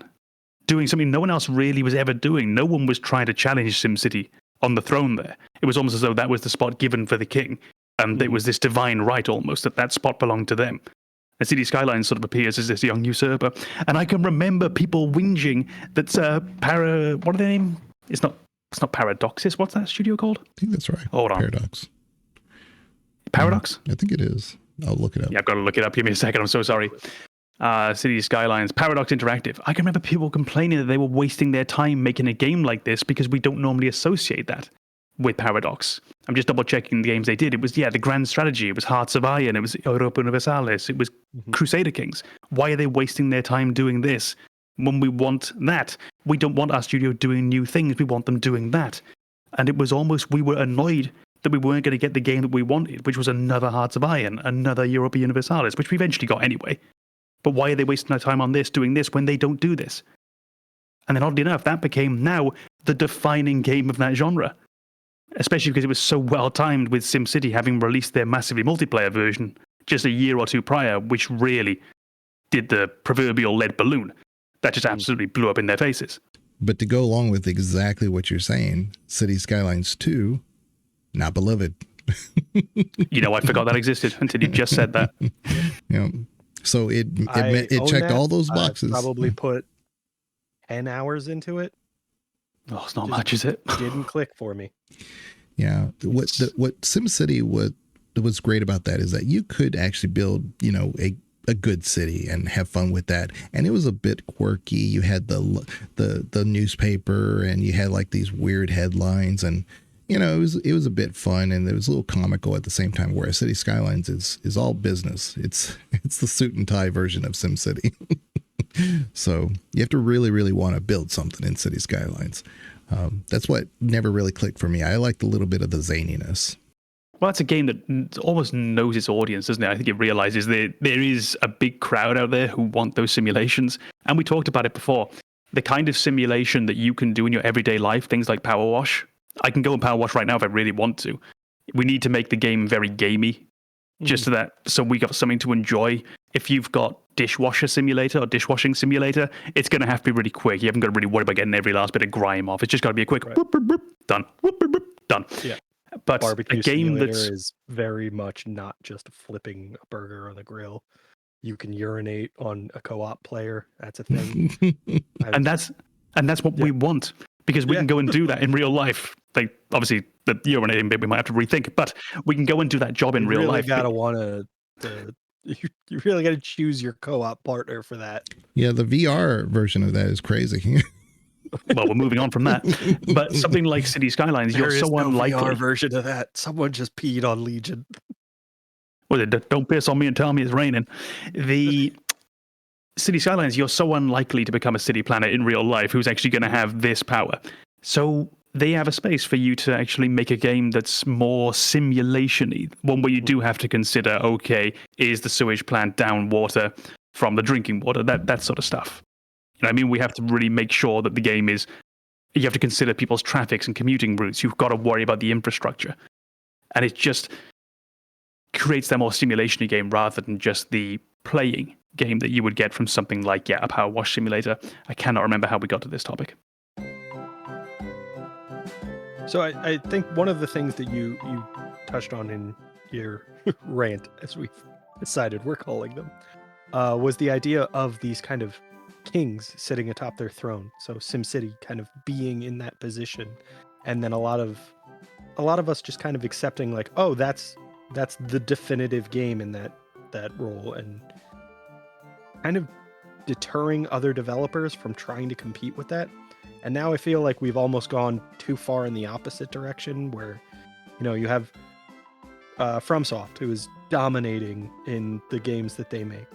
doing something no one else really was ever doing. No one was trying to challenge SimCity on the throne there. It was almost as though that was the spot given for the king. And it was this divine right almost, that spot belonged to them. And City Skylines sort of appears as this young usurper. And I can remember people whinging that what are they name? It's not Paradoxis. What's that studio called? I think that's right. Hold on. Paradox. Paradox? I think it is. I'll look it up. Yeah, I've got to look it up. Give me a second. I'm so sorry. City Skylines, Paradox Interactive. I can remember people complaining that they were wasting their time making a game like this because we don't normally associate that with Paradox. I'm just double checking the games they did. It was, the Grand Strategy. It was Hearts of Iron. It was Europa Universalis. It was Crusader Kings. Why are they wasting their time doing this when we want that? We don't want our studio doing new things. We want them doing that. And it was almost, we were annoyed that we weren't going to get the game that we wanted, which was another Hearts of Iron, another Europa Universalis, which we eventually got anyway. But why are they wasting their time on this, doing this, when they don't do this? And then oddly enough, that became now the defining game of that genre. Especially because it was so well timed with SimCity having released their massively multiplayer version just a year or two prior, which really did the proverbial lead balloon. That just absolutely blew up in their faces. But to go along with exactly what you're saying, City Skylines 2, not beloved. I forgot that existed until you just said that. So it checked all those boxes. I probably put 10 hours into it. Oh, it's not much, is it? Didn't click for me. Yeah. What SimCity was great about that is that you could actually build, a good city and have fun with that. And it was a bit quirky. You had the newspaper and you had like these weird headlines and it was a bit fun and it was a little comical at the same time, whereas City Skylines is all business. It's the suit and tie version of SimCity. So you have to really, really want to build something in City Skylines. That's what never really clicked for me. I liked a little bit of the zaniness. Well, that's a game that almost knows its audience, doesn't it? I think it realizes that there is a big crowd out there who want those simulations. And we talked about it before. The kind of simulation that you can do in your everyday life, things like Power Wash. I can go and Power Wash right now if I really want to. We need to make the game very gamey, just so we got something to enjoy. If you've got dishwasher simulator or dishwashing simulator, it's going to have to be really quick. You haven't got to really worry about getting every last bit of grime off. It's just got to be a quick whoop, whoop, whoop, done, whoop, whoop, whoop, done. Yeah. But Barbecue a game simulator that's is very much not just flipping a burger on the grill. You can urinate on a co-op player. That's a thing. and that's what we want, because we can go and do that in real life. Like, obviously, the urinating bit we might have to rethink, but we can go and do that job in real life. You really got to choose your co-op partner for that. Yeah, the VR version of that is crazy. Well, we're moving on from that. But something like City Skylines, you're so unlikely. VR version of that. Someone just peed on Legion. Don't piss on me and tell me it's raining. The City Skylines, you're so unlikely to become a city planner in real life who's actually going to have this power. So they have a space for you to actually make a game that's more simulation-y. One where you do have to consider, okay, is the sewage plant down water from the drinking water? That sort of stuff. I mean, we have to really make sure that the game is, you have to consider people's traffics and commuting routes. You've got to worry about the infrastructure. And it just creates that more simulation-y game rather than just the playing game that you would get from something like, a Power Wash simulator. I cannot remember how we got to this topic. So I think one of the things that you touched on in your rant, as we've decided we're calling them, was the idea of these kind of kings sitting atop their throne. So SimCity kind of being in that position, and then a lot of us just kind of accepting like, oh, that's the definitive game in that role, and kind of deterring other developers from trying to compete with that. And now I feel like we've almost gone too far in the opposite direction, where you have FromSoft, who is dominating in the games that they make.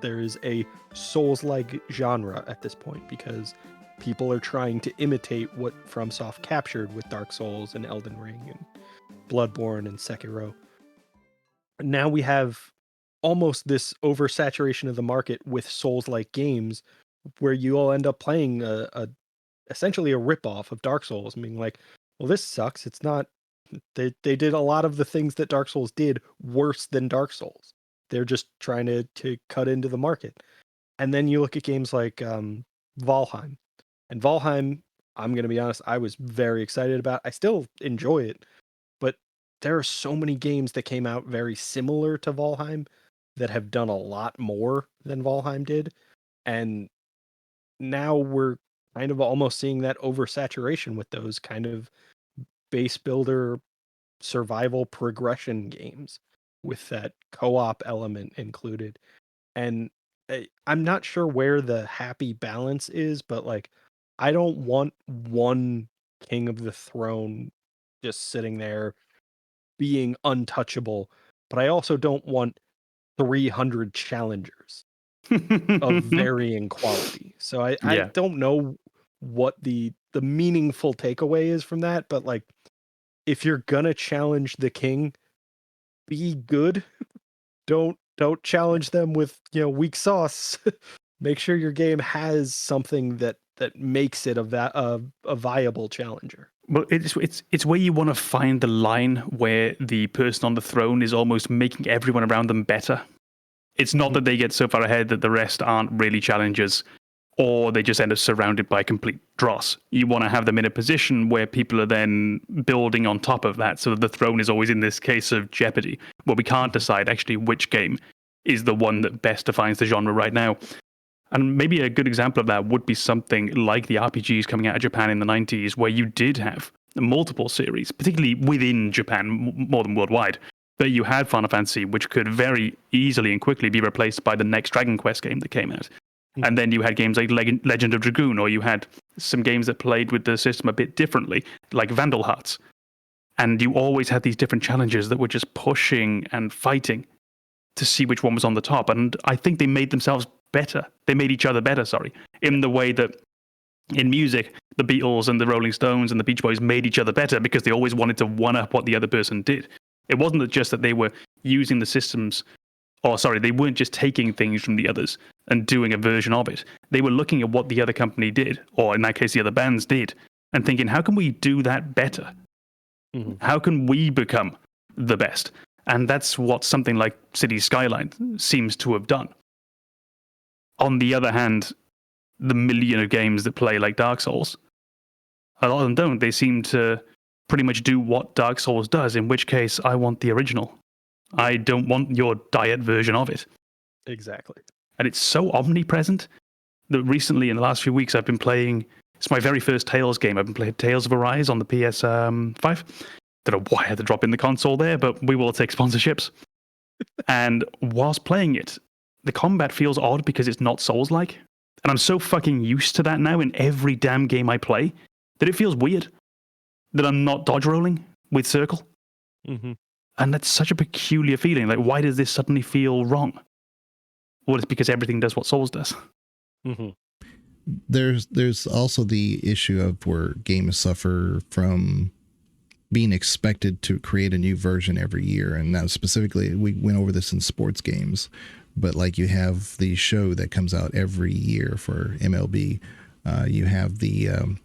There is a Souls-like genre at this point because people are trying to imitate what FromSoft captured with Dark Souls and Elden Ring and Bloodborne and Sekiro. Now we have almost this oversaturation of the market with Souls-like games, where you all end up playing essentially a ripoff of Dark Souls, and being like, well, this sucks. It's not. They did a lot of the things that Dark Souls did worse than Dark Souls. They're just trying to cut into the market. And then you look at games like Valheim. And Valheim, I'm going to be honest, I was very excited about. I still enjoy it. But there are so many games that came out very similar to Valheim that have done a lot more than Valheim did. And now we're kind of almost seeing that oversaturation with those kind of base builder survival progression games with that co-op element included. And I'm not sure where the happy balance is, but like, I don't want one King of the Throne just sitting there being untouchable, but I also don't want 300 challengers of varying quality. So I don't know what the meaningful takeaway is from that, but like, if you're gonna challenge the king, be good. Don't challenge them with, weak sauce. Make sure your game has something that makes it a viable challenger. Well, it's where you want to find the line where the person on the throne is almost making everyone around them better. It's not that they get so far ahead that the rest aren't really challengers, or they just end up surrounded by complete dross. You want to have them in a position where people are then building on top of that, so that the throne is always in this case of jeopardy, where we can't decide actually which game is the one that best defines the genre right now. And maybe a good example of that would be something like the RPGs coming out of Japan in the 90s, where you did have multiple series, particularly within Japan, more than worldwide. But you had Final Fantasy, which could very easily and quickly be replaced by the next Dragon Quest game that came out. And then you had games like Legend of Dragoon, or you had some games that played with the system a bit differently, like Vandal Hearts. And you always had these different challenges that were just pushing and fighting to see which one was on the top. And I think they made themselves better. They made each other better, in the way that in music, the Beatles and the Rolling Stones and the Beach Boys made each other better because they always wanted to one-up what the other person did. It wasn't just that they were using the systems, they weren't just taking things from the others and doing a version of it. They were looking at what the other company did, or in that case, the other bands did, and thinking, how can we do that better? Mm-hmm. How can we become the best? And that's what something like Cities Skyline seems to have done. On the other hand, the million of games that play like Dark Souls, a lot of them don't. They seem to pretty much do what Dark Souls does, in which case I want the original. I don't want your diet version of it. Exactly. And it's so omnipresent that recently, in the last few weeks, I've been playing... It's my very first Tales game. I've been playing Tales of Arise on the PS5. Don't know why I had to drop in the console there, but we will take sponsorships. And whilst playing it, the combat feels odd because it's not Souls-like. And I'm so fucking used to that now in every damn game I play that it feels weird that I'm not dodge rolling with circle. Mm-hmm. And that's such a peculiar feeling. Like, why does this suddenly feel wrong? Well, it's because everything does what Souls does. Mm-hmm. There's also the issue of where games suffer from being expected to create a new version every year. And now specifically, we went over this in sports games, but like you have the show that comes out every year for MLB. You have the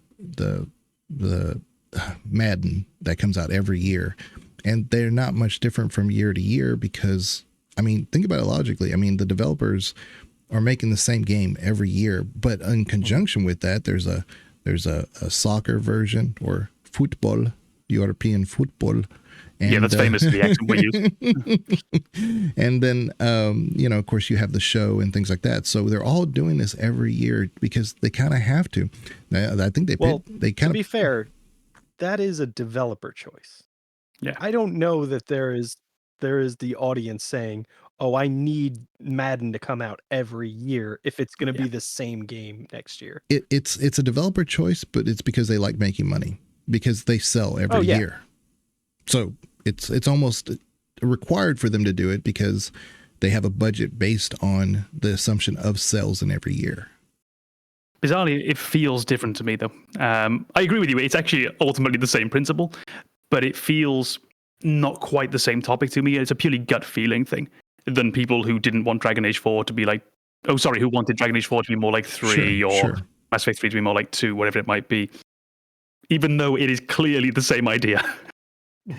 Madden that comes out every year. And they're not much different from year to year because, I mean, think about it logically. I mean, the developers are making the same game every year, but in conjunction with that, there's a soccer version or football, European football. And, yeah, that's famous for the accent we use. And then, of course, you have the show and things like that. So they're all doing this every year because they kind of have to. I think they kind of. To be fair, that is a developer choice. Yeah, I don't know that there is the audience saying, "Oh, I need Madden to come out every year if it's going to be the same game next year." It's a developer choice, but it's because they like making money because they sell every year. So it's almost required for them to do it because they have a budget based on the assumption of sales in every year. Bizarrely, it feels different to me, though. I agree with you. It's actually ultimately the same principle, but it feels not quite the same topic to me. It's a purely gut feeling thing than people who didn't want Dragon Age 4 to be like, who wanted Dragon Age 4 to be more like 3 or Mass Effect 3 to be more like 2, whatever it might be. Even though it is clearly the same idea.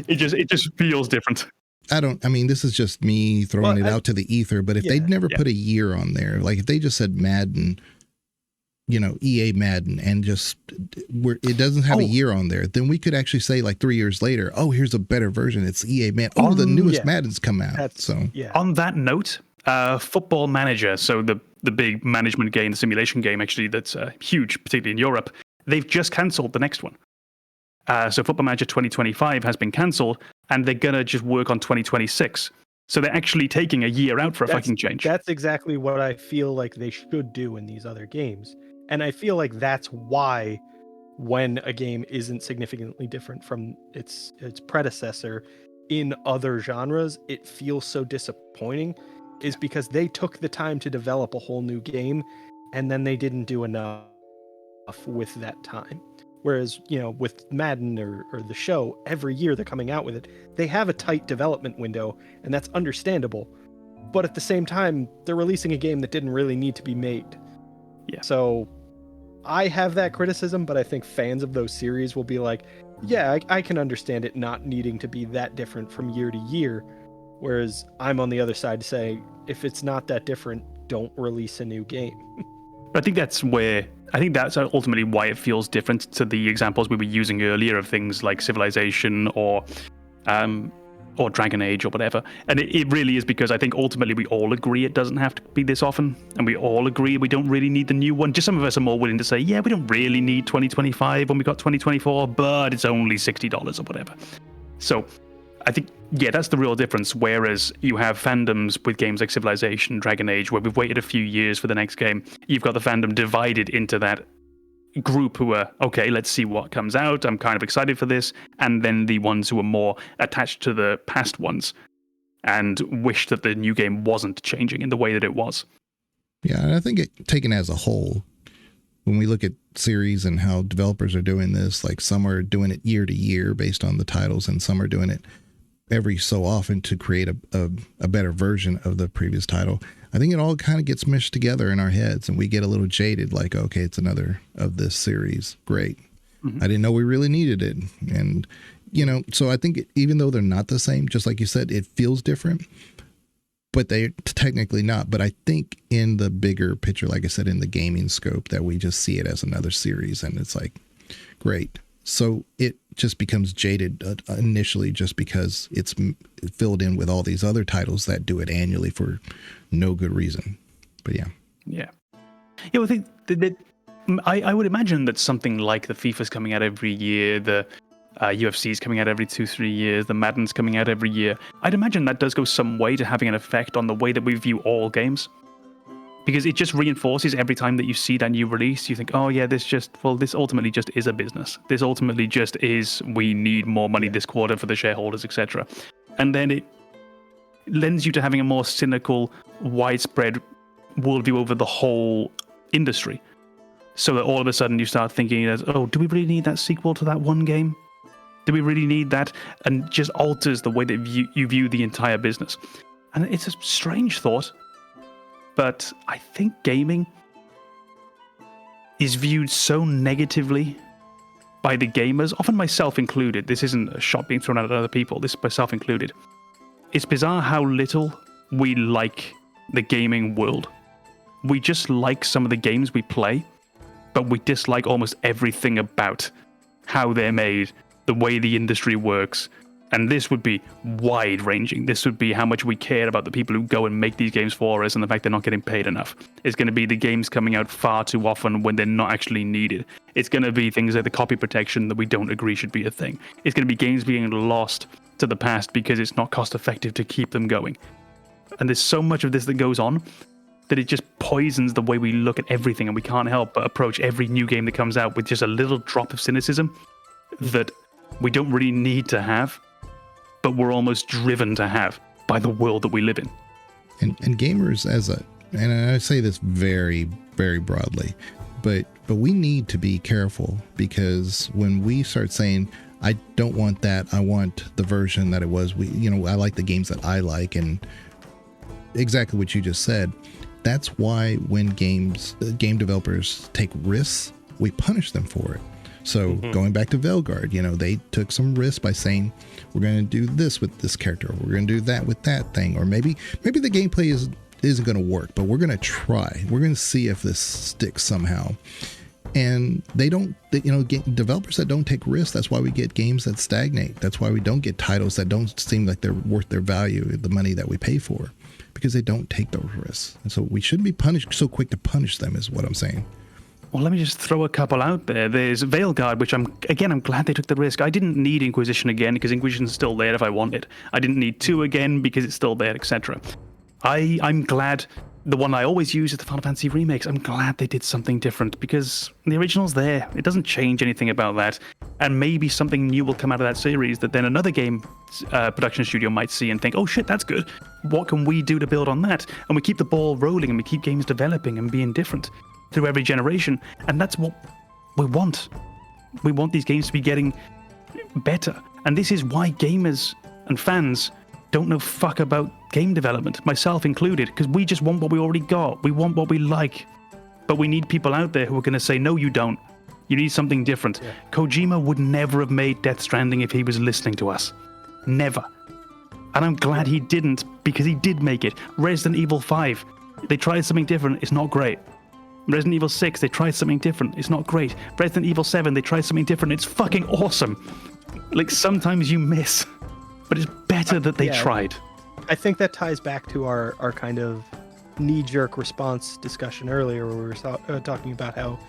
It just feels different. I mean, this is just me throwing it out to the ether, but if they'd never put a year on there, like if they just said Madden, EA Madden, and just it doesn't have a year on there, then we could actually say like 3 years later, here's a better version. It's EA Madden. The newest Madden's come out. On that note, Football Manager, so the big management game, the simulation game, actually, that's huge, particularly in Europe. They've just cancelled the next one. So Football Manager 2025 has been cancelled, and they're going to just work on 2026. So they're actually taking a year out for a fucking change. That's exactly what I feel like they should do in these other games. And I feel like that's why when a game isn't significantly different from its predecessor in other genres, it feels so disappointing, is because they took the time to develop a whole new game and then they didn't do enough with that time. Whereas, with Madden or the show, every year they're coming out with it, they have a tight development window, and that's understandable. But at the same time, they're releasing a game that didn't really need to be made. Yeah. So I have that criticism, but I think fans of those series will be like, yeah, I can understand it not needing to be that different from year to year. Whereas I'm on the other side to say, if it's not that different, don't release a new game. I think that's ultimately why it feels different to the examples we were using earlier of things like Civilization or Dragon Age or whatever. And it really is because I think ultimately we all agree it doesn't have to be this often, and we all agree we don't really need the new one. Just some of us are more willing to say, yeah, we don't really need 2025 when we got 2024, but it's only $60 or whatever. So I think, yeah, that's the real difference. Whereas you have fandoms with games like Civilization, Dragon Age, where we've waited a few years for the next game. You've got the fandom divided into that group who are, okay, let's see what comes out. I'm kind of excited for this. And then the ones who are more attached to the past ones and wish that the new game wasn't changing in the way that it was. Yeah, and I think taken as a whole, when we look at series and how developers are doing this, like some are doing it year to year based on the titles, and some are doing it every so often to create a better version of the previous title. I think it all kind of gets meshed together in our heads, and we get a little jaded, like, okay, it's another of this series. Great. Mm-hmm. I didn't know we really needed it. And, so I think even though they're not the same, just like you said, it feels different, but they're technically not. But I think in the bigger picture, like I said, in the gaming scope, that we just see it as another series, and it's like, great. So it just becomes jaded initially just because it's filled in with all these other titles that do it annually for no good reason. But yeah. Yeah. Yeah, well, I think that I would imagine that something like the FIFA's coming out every year, the UFC's coming out every 2-3 years, the Madden's coming out every year. I'd imagine that does go some way to having an effect on the way that we view all games. Because it just reinforces every time that you see that new release, you think, oh yeah, this ultimately just is a business. This ultimately just is, we need more money this quarter for the shareholders, etc. And then it lends you to having a more cynical, widespread worldview over the whole industry. So that all of a sudden you start thinking, oh, do we really need that sequel to that one game? Do we really need that? And just alters the way that you view the entire business. And it's a strange thought. But I think gaming is viewed so negatively by the gamers, often myself included. This isn't a shot being thrown out at other people, this is myself included. It's bizarre how little we like the gaming world. We just like some of the games we play, but we dislike almost everything about how they're made, the way the industry works. And this would be wide-ranging. This would be how much we care about the people who go and make these games for us and the fact they're not getting paid enough. It's going to be the games coming out far too often when they're not actually needed. It's going to be things like the copy protection that we don't agree should be a thing. It's going to be games being lost to the past because it's not cost-effective to keep them going. And there's so much of this that goes on that it just poisons the way we look at everything, and we can't help but approach every new game that comes out with just a little drop of cynicism that we don't really need to have, but we're almost driven to have by the world that we live in. And gamers and I say this very, very broadly, but we need to be careful, because when we start saying, I don't want that, I want the version that it was, I like the games that I like, and exactly what you just said, that's why when game developers take risks, we punish them for it. So going back to Veilguard, they took some risks by saying, we're going to do this with this character, or we're going to do that with that thing, or maybe the gameplay isn't going to work, but we're going to try. We're going to see if this sticks somehow. And developers that don't take risks, that's why we get games that stagnate. That's why we don't get titles that don't seem like they're worth their value, the money that we pay for, because they don't take those risks. And so we shouldn't be so quick to punish them is what I'm saying. Well, let me just throw a couple out there. There's Veilguard, which I'm glad they took the risk. I didn't need Inquisition again because Inquisition's still there if I want it. I didn't need 2 again because it's still there, etc. I'm glad the one I always use is the Final Fantasy remakes. I'm glad they did something different because the original's there. It doesn't change anything about that. And maybe something new will come out of that series that then another game production studio might see and think, oh shit, that's good. What can we do to build on that? And we keep the ball rolling and we keep games developing and being different through every generation, and that's what we want. We want these games to be getting better, and this is why gamers and fans don't know fuck about game development, myself included, because we just want what we already got. We want what we like, but we need people out there who are going to say, no, you don't. You need something different. Yeah. Kojima would never have made Death Stranding if he was listening to us. Never. And I'm glad he didn't, because he did make it. Resident Evil 5, they tried something different. It's not great. Resident Evil 6, they tried something different. It's not great. Resident Evil 7, they tried something different. It's fucking awesome. Like, sometimes you miss, but it's better that they tried. I think that ties back to our kind of knee-jerk response discussion earlier, where we were talking about how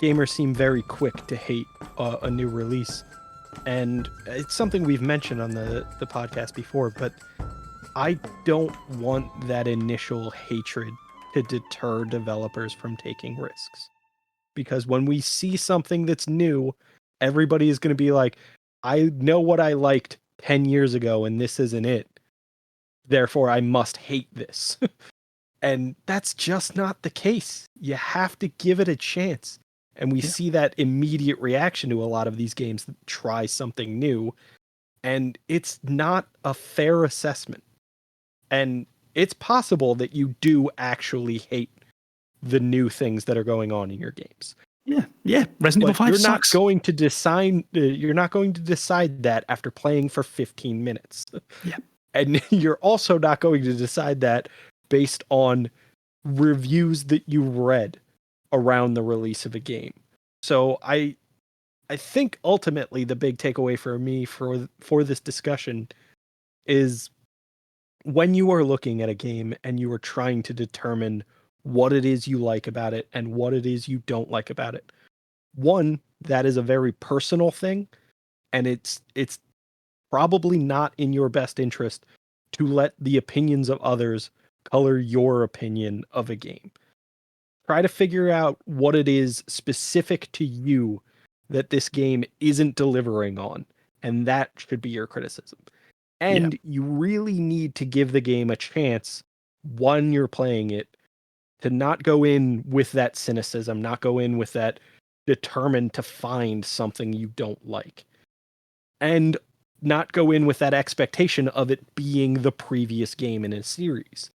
gamers seem very quick to hate a new release. And it's something we've mentioned on the podcast before, but I don't want that initial hatred to deter developers from taking risks. Because when we see something that's new, everybody is going to be like, I know what I liked 10 years ago and this isn't it. Therefore, I must hate this. And that's just not the case. You have to give it a chance. And we see that immediate reaction to a lot of these games that try something new. And it's not a fair assessment. And it's possible that you do actually hate the new things that are going on in your games. Yeah. Resident Evil 5 you're sucks. You're not going to decide that after playing for 15 minutes. Yeah. And you're also not going to decide that based on reviews that you read around the release of a game. So I think ultimately the big takeaway for me for this discussion is when you are looking at a game and you are trying to determine what it is you like about it and what it is you don't like about it. One, that is a very personal thing, and it's probably not in your best interest to let the opinions of others color your opinion of a game. Try to figure out what it is specific to you that this game isn't delivering on, and that should be your criticism. And you really need to give the game a chance when you're playing it to not go in with that cynicism, not go in with that determined to find something you don't like, and not go in with that expectation of it being the previous game in a series.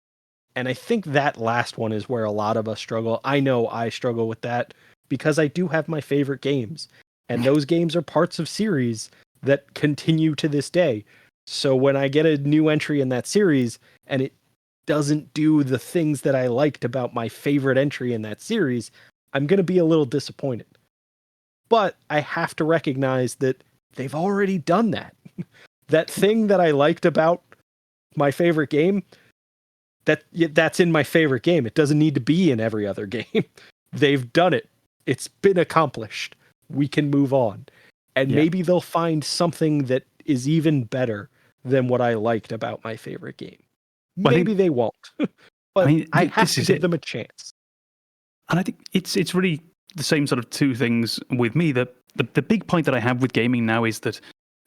And I think that last one is where a lot of us struggle. I know I struggle with that because I do have my favorite games, and those games are parts of series that continue to this day. So when I get a new entry in that series and it doesn't do the things that I liked about my favorite entry in that series, I'm going to be a little disappointed. But I have to recognize that they've already done that. That thing that I liked about my favorite game, that's in my favorite game. It doesn't need to be in every other game. They've done it. It's been accomplished. We can move on. And maybe they'll find something that is even better than what I liked about my favorite game. Maybe they won't. But I have to give them a chance. And I think it's really the same sort of two things with me. The big point that I have with gaming now is that,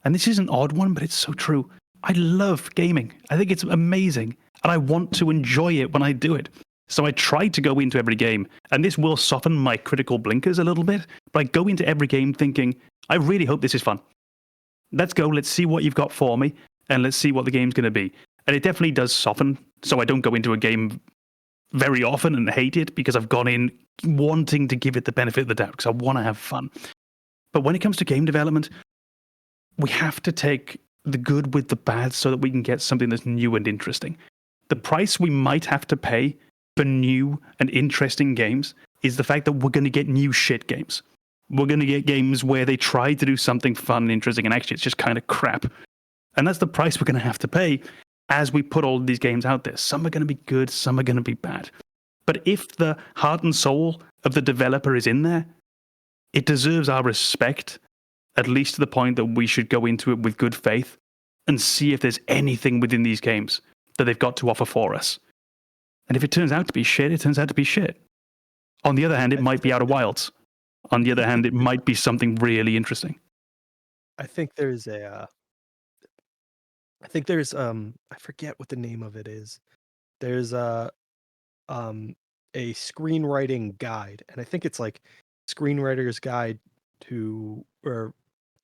and this is an odd one, but it's so true, I love gaming. I think it's amazing. And I want to enjoy it when I do it. So I try to go into every game, and this will soften my critical blinkers a little bit, but I go into every game thinking, I really hope this is fun. Let's go, let's see what you've got for me, and let's see what the game's going to be. And it definitely does soften, so I don't go into a game very often and hate it, because I've gone in wanting to give it the benefit of the doubt, because I want to have fun. But when it comes to game development, we have to take the good with the bad so that we can get something that's new and interesting. The price we might have to pay for new and interesting games is the fact that we're going to get new shit games. We're going to get games where they try to do something fun and interesting, and actually it's just kind of crap. And that's the price we're going to have to pay. as we put all of these games out there. Some are going to be good, some are going to be bad. But if the heart and soul of the developer is in there, it deserves our respect, at least to the point that we should go into it with good faith and see if there's anything within these games that they've got to offer for us. And if it turns out to be shit, it turns out to be shit. On the other hand, it might be Outer Wilds. On the other hand, it might be something really interesting. I think there's I forget what the name of it is. There's a screenwriting guide, and I think it's like Screenwriter's Guide to, or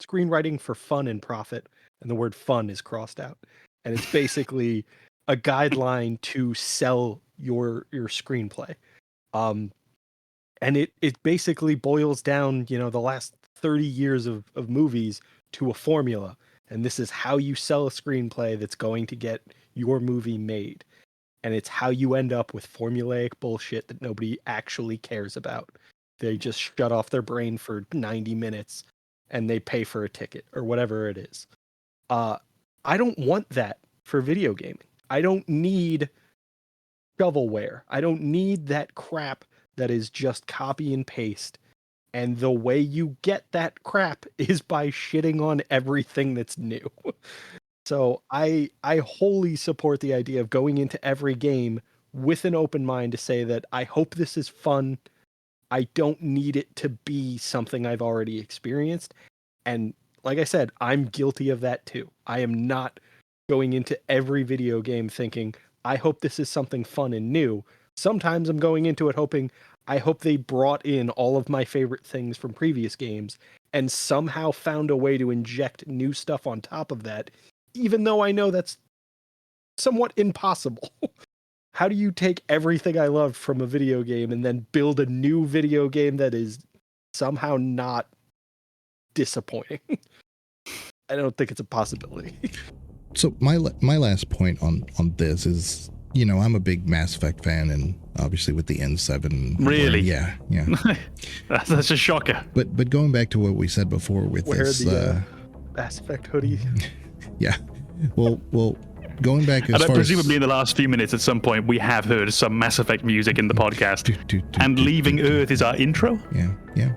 Screenwriting for Fun and Profit, and the word fun is crossed out. And it's basically a guideline to sell your screenplay. And it basically boils down, the last 30 years of movies to a formula. And this is how you sell a screenplay that's going to get your movie made. And it's how you end up with formulaic bullshit that nobody actually cares about. They just shut off their brain for 90 minutes and they pay for a ticket or whatever it is. I don't want that for video gaming. I don't need shovelware. I don't need that crap that is just copy and paste. And the way you get that crap is by shitting on everything that's new. So I wholly support the idea of going into every game with an open mind to say that I hope this is fun. I don't need it to be something I've already experienced. And like I said, I'm guilty of that too. I am not going into every video game thinking, I hope this is something fun and new. Sometimes I'm going into it hoping, I hope they brought in all of my favorite things from previous games and somehow found a way to inject new stuff on top of that, even though I know that's somewhat impossible. How do you take everything I loved from a video game and then build a new video game that is somehow not disappointing? I don't think it's a possibility. So my last point on this is, I'm a big Mass Effect fan, and obviously with the N7. Really? Yeah. That's a shocker. But going back to what we said before with this, the Mass Effect hoodie. Yeah. Well, going back as far presumably in the last few minutes at some point we have heard some Mass Effect music in the podcast. And Leaving Earth is our intro? Yeah.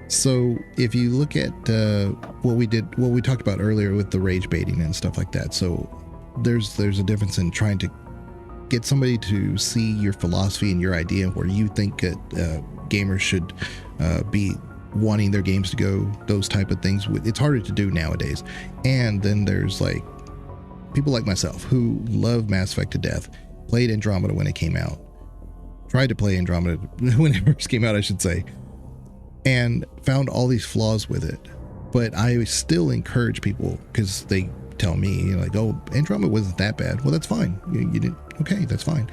So if you look at what we talked about earlier with the rage baiting and stuff like that, so there's a difference in trying to get somebody to see your philosophy and your idea where you think that gamers should be wanting their games to go, those type of things. It's harder to do nowadays. And then there's like people like myself who love Mass Effect to death, played Andromeda when it came out, tried to play Andromeda when it first came out, I should say, and found all these flaws with it. But I still encourage people, because they tell me, like, oh, Andromeda wasn't that bad. Well, that's fine. You didn't. Okay, that's fine.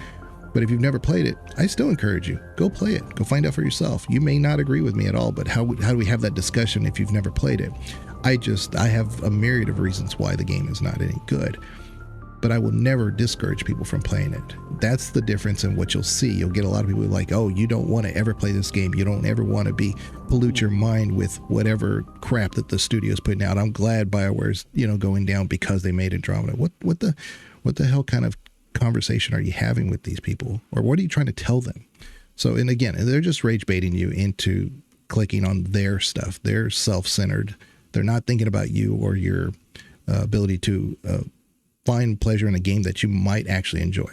But if you've never played it, I still encourage you. Go play it. Go find out for yourself. You may not agree with me at all, but how do we have that discussion if you've never played it? I have a myriad of reasons why the game is not any good. But I will never discourage people from playing it. That's the difference in what you'll see. You'll get a lot of people like, oh, you don't want to ever play this game. You don't ever want to pollute your mind with whatever crap that the studio's putting out. I'm glad BioWare's, going down because they made Andromeda. What the hell kind of conversation are you having with these people? Or what are you trying to tell them? So, and again, they're just rage baiting you into clicking on their stuff. They're self-centered. They're not thinking about you or your ability to find pleasure in a game that you might actually enjoy.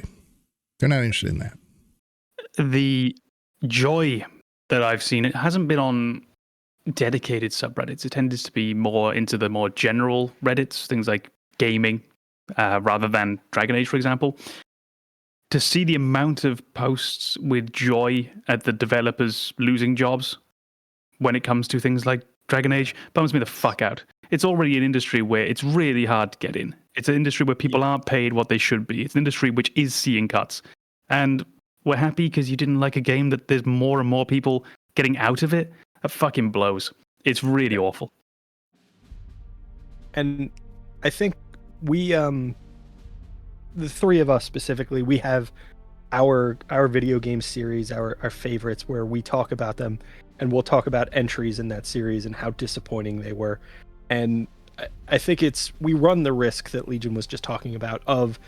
They're not interested in that. The joy that I've seen, it hasn't been on dedicated subreddits. It tends to be more into the more general Reddits, things like gaming, rather than Dragon Age, for example. To see the amount of posts with joy at the developers losing jobs when it comes to things like Dragon Age bums me the fuck out. It's already an industry where it's really hard to get in. It's an industry where people aren't paid what they should be. It's an industry which is seeing cuts. And we're happy because you didn't like a game that there's more and more people getting out of it. That fucking blows. It's really awful. And I think we, the three of us specifically, we have our video game series, our favorites, where we talk about them, and we'll talk about entries in that series and how disappointing they were. And I think we run the risk that Legion was just talking about of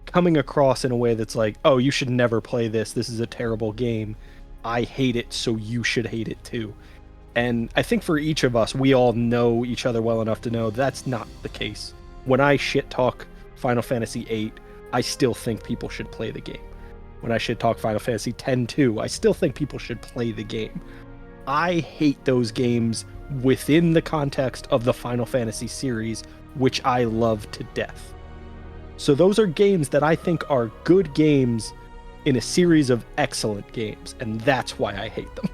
coming across in a way that's like, oh, you should never play this. This is a terrible game. I hate it, so you should hate it too. And I think for each of us, we all know each other well enough to know that's not the case. When I shit talk Final Fantasy VIII, I still think people should play the game. When I shit talk Final Fantasy X too, I still think people should play the game. I hate those games within the context of the Final Fantasy series, which I love to death. So those are games that I think are good games in a series of excellent games, and that's why I hate them.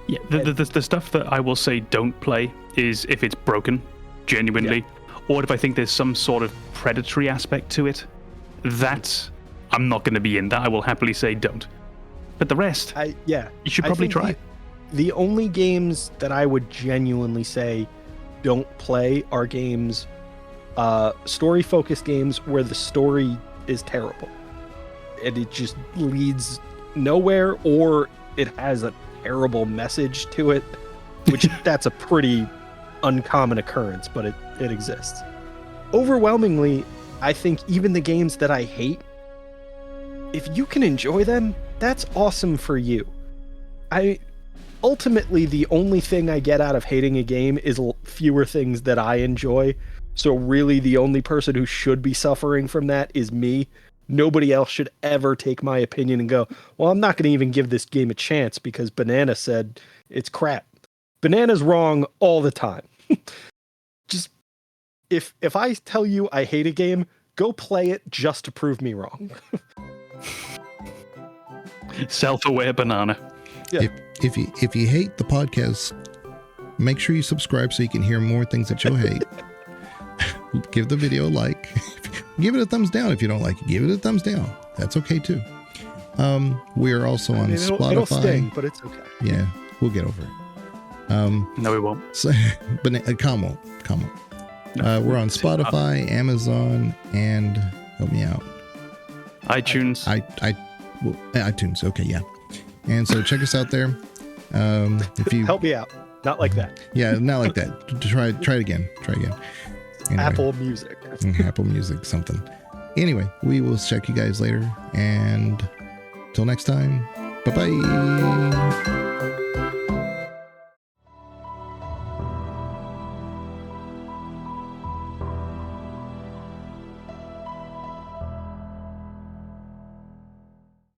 Yeah, the stuff that I will say don't play is if it's broken, genuinely, or if I think there's some sort of predatory aspect to it. That I'm not going to be in. That I will happily say don't. But the rest, you should probably try. The only games that I would genuinely say don't play are games, story-focused games where the story is terrible. And it just leads nowhere, or it has a terrible message to it, which that's a pretty uncommon occurrence, but it exists. Overwhelmingly, I think even the games that I hate, if you can enjoy them, that's awesome for you. Ultimately, the only thing I get out of hating a game is fewer things that I enjoy. So really, the only person who should be suffering from that is me. Nobody else should ever take my opinion and go, well, I'm not going to even give this game a chance because Banana said it's crap. Banana's wrong all the time. Just, if I tell you I hate a game, go play it just to prove me wrong. Self-aware Banana. Yeah. If you hate the podcast, make sure you subscribe so you can hear more things that you'll hate. Give the video a like. Give it a thumbs down if you don't like it. Give it a thumbs down. That's okay too. We are also on Spotify. It'll sting, but it's okay. Yeah, we'll get over it. No, we won't. So, but come on. No, we're on Spotify, Amazon, and help me out. iTunes. iTunes. Okay, yeah. And so check us out there. If you help me out, not like that. Yeah, not like that. Try it again. Anyway. Apple Music. Apple Music, something. Anyway, we will check you guys later. And till next time, bye-bye.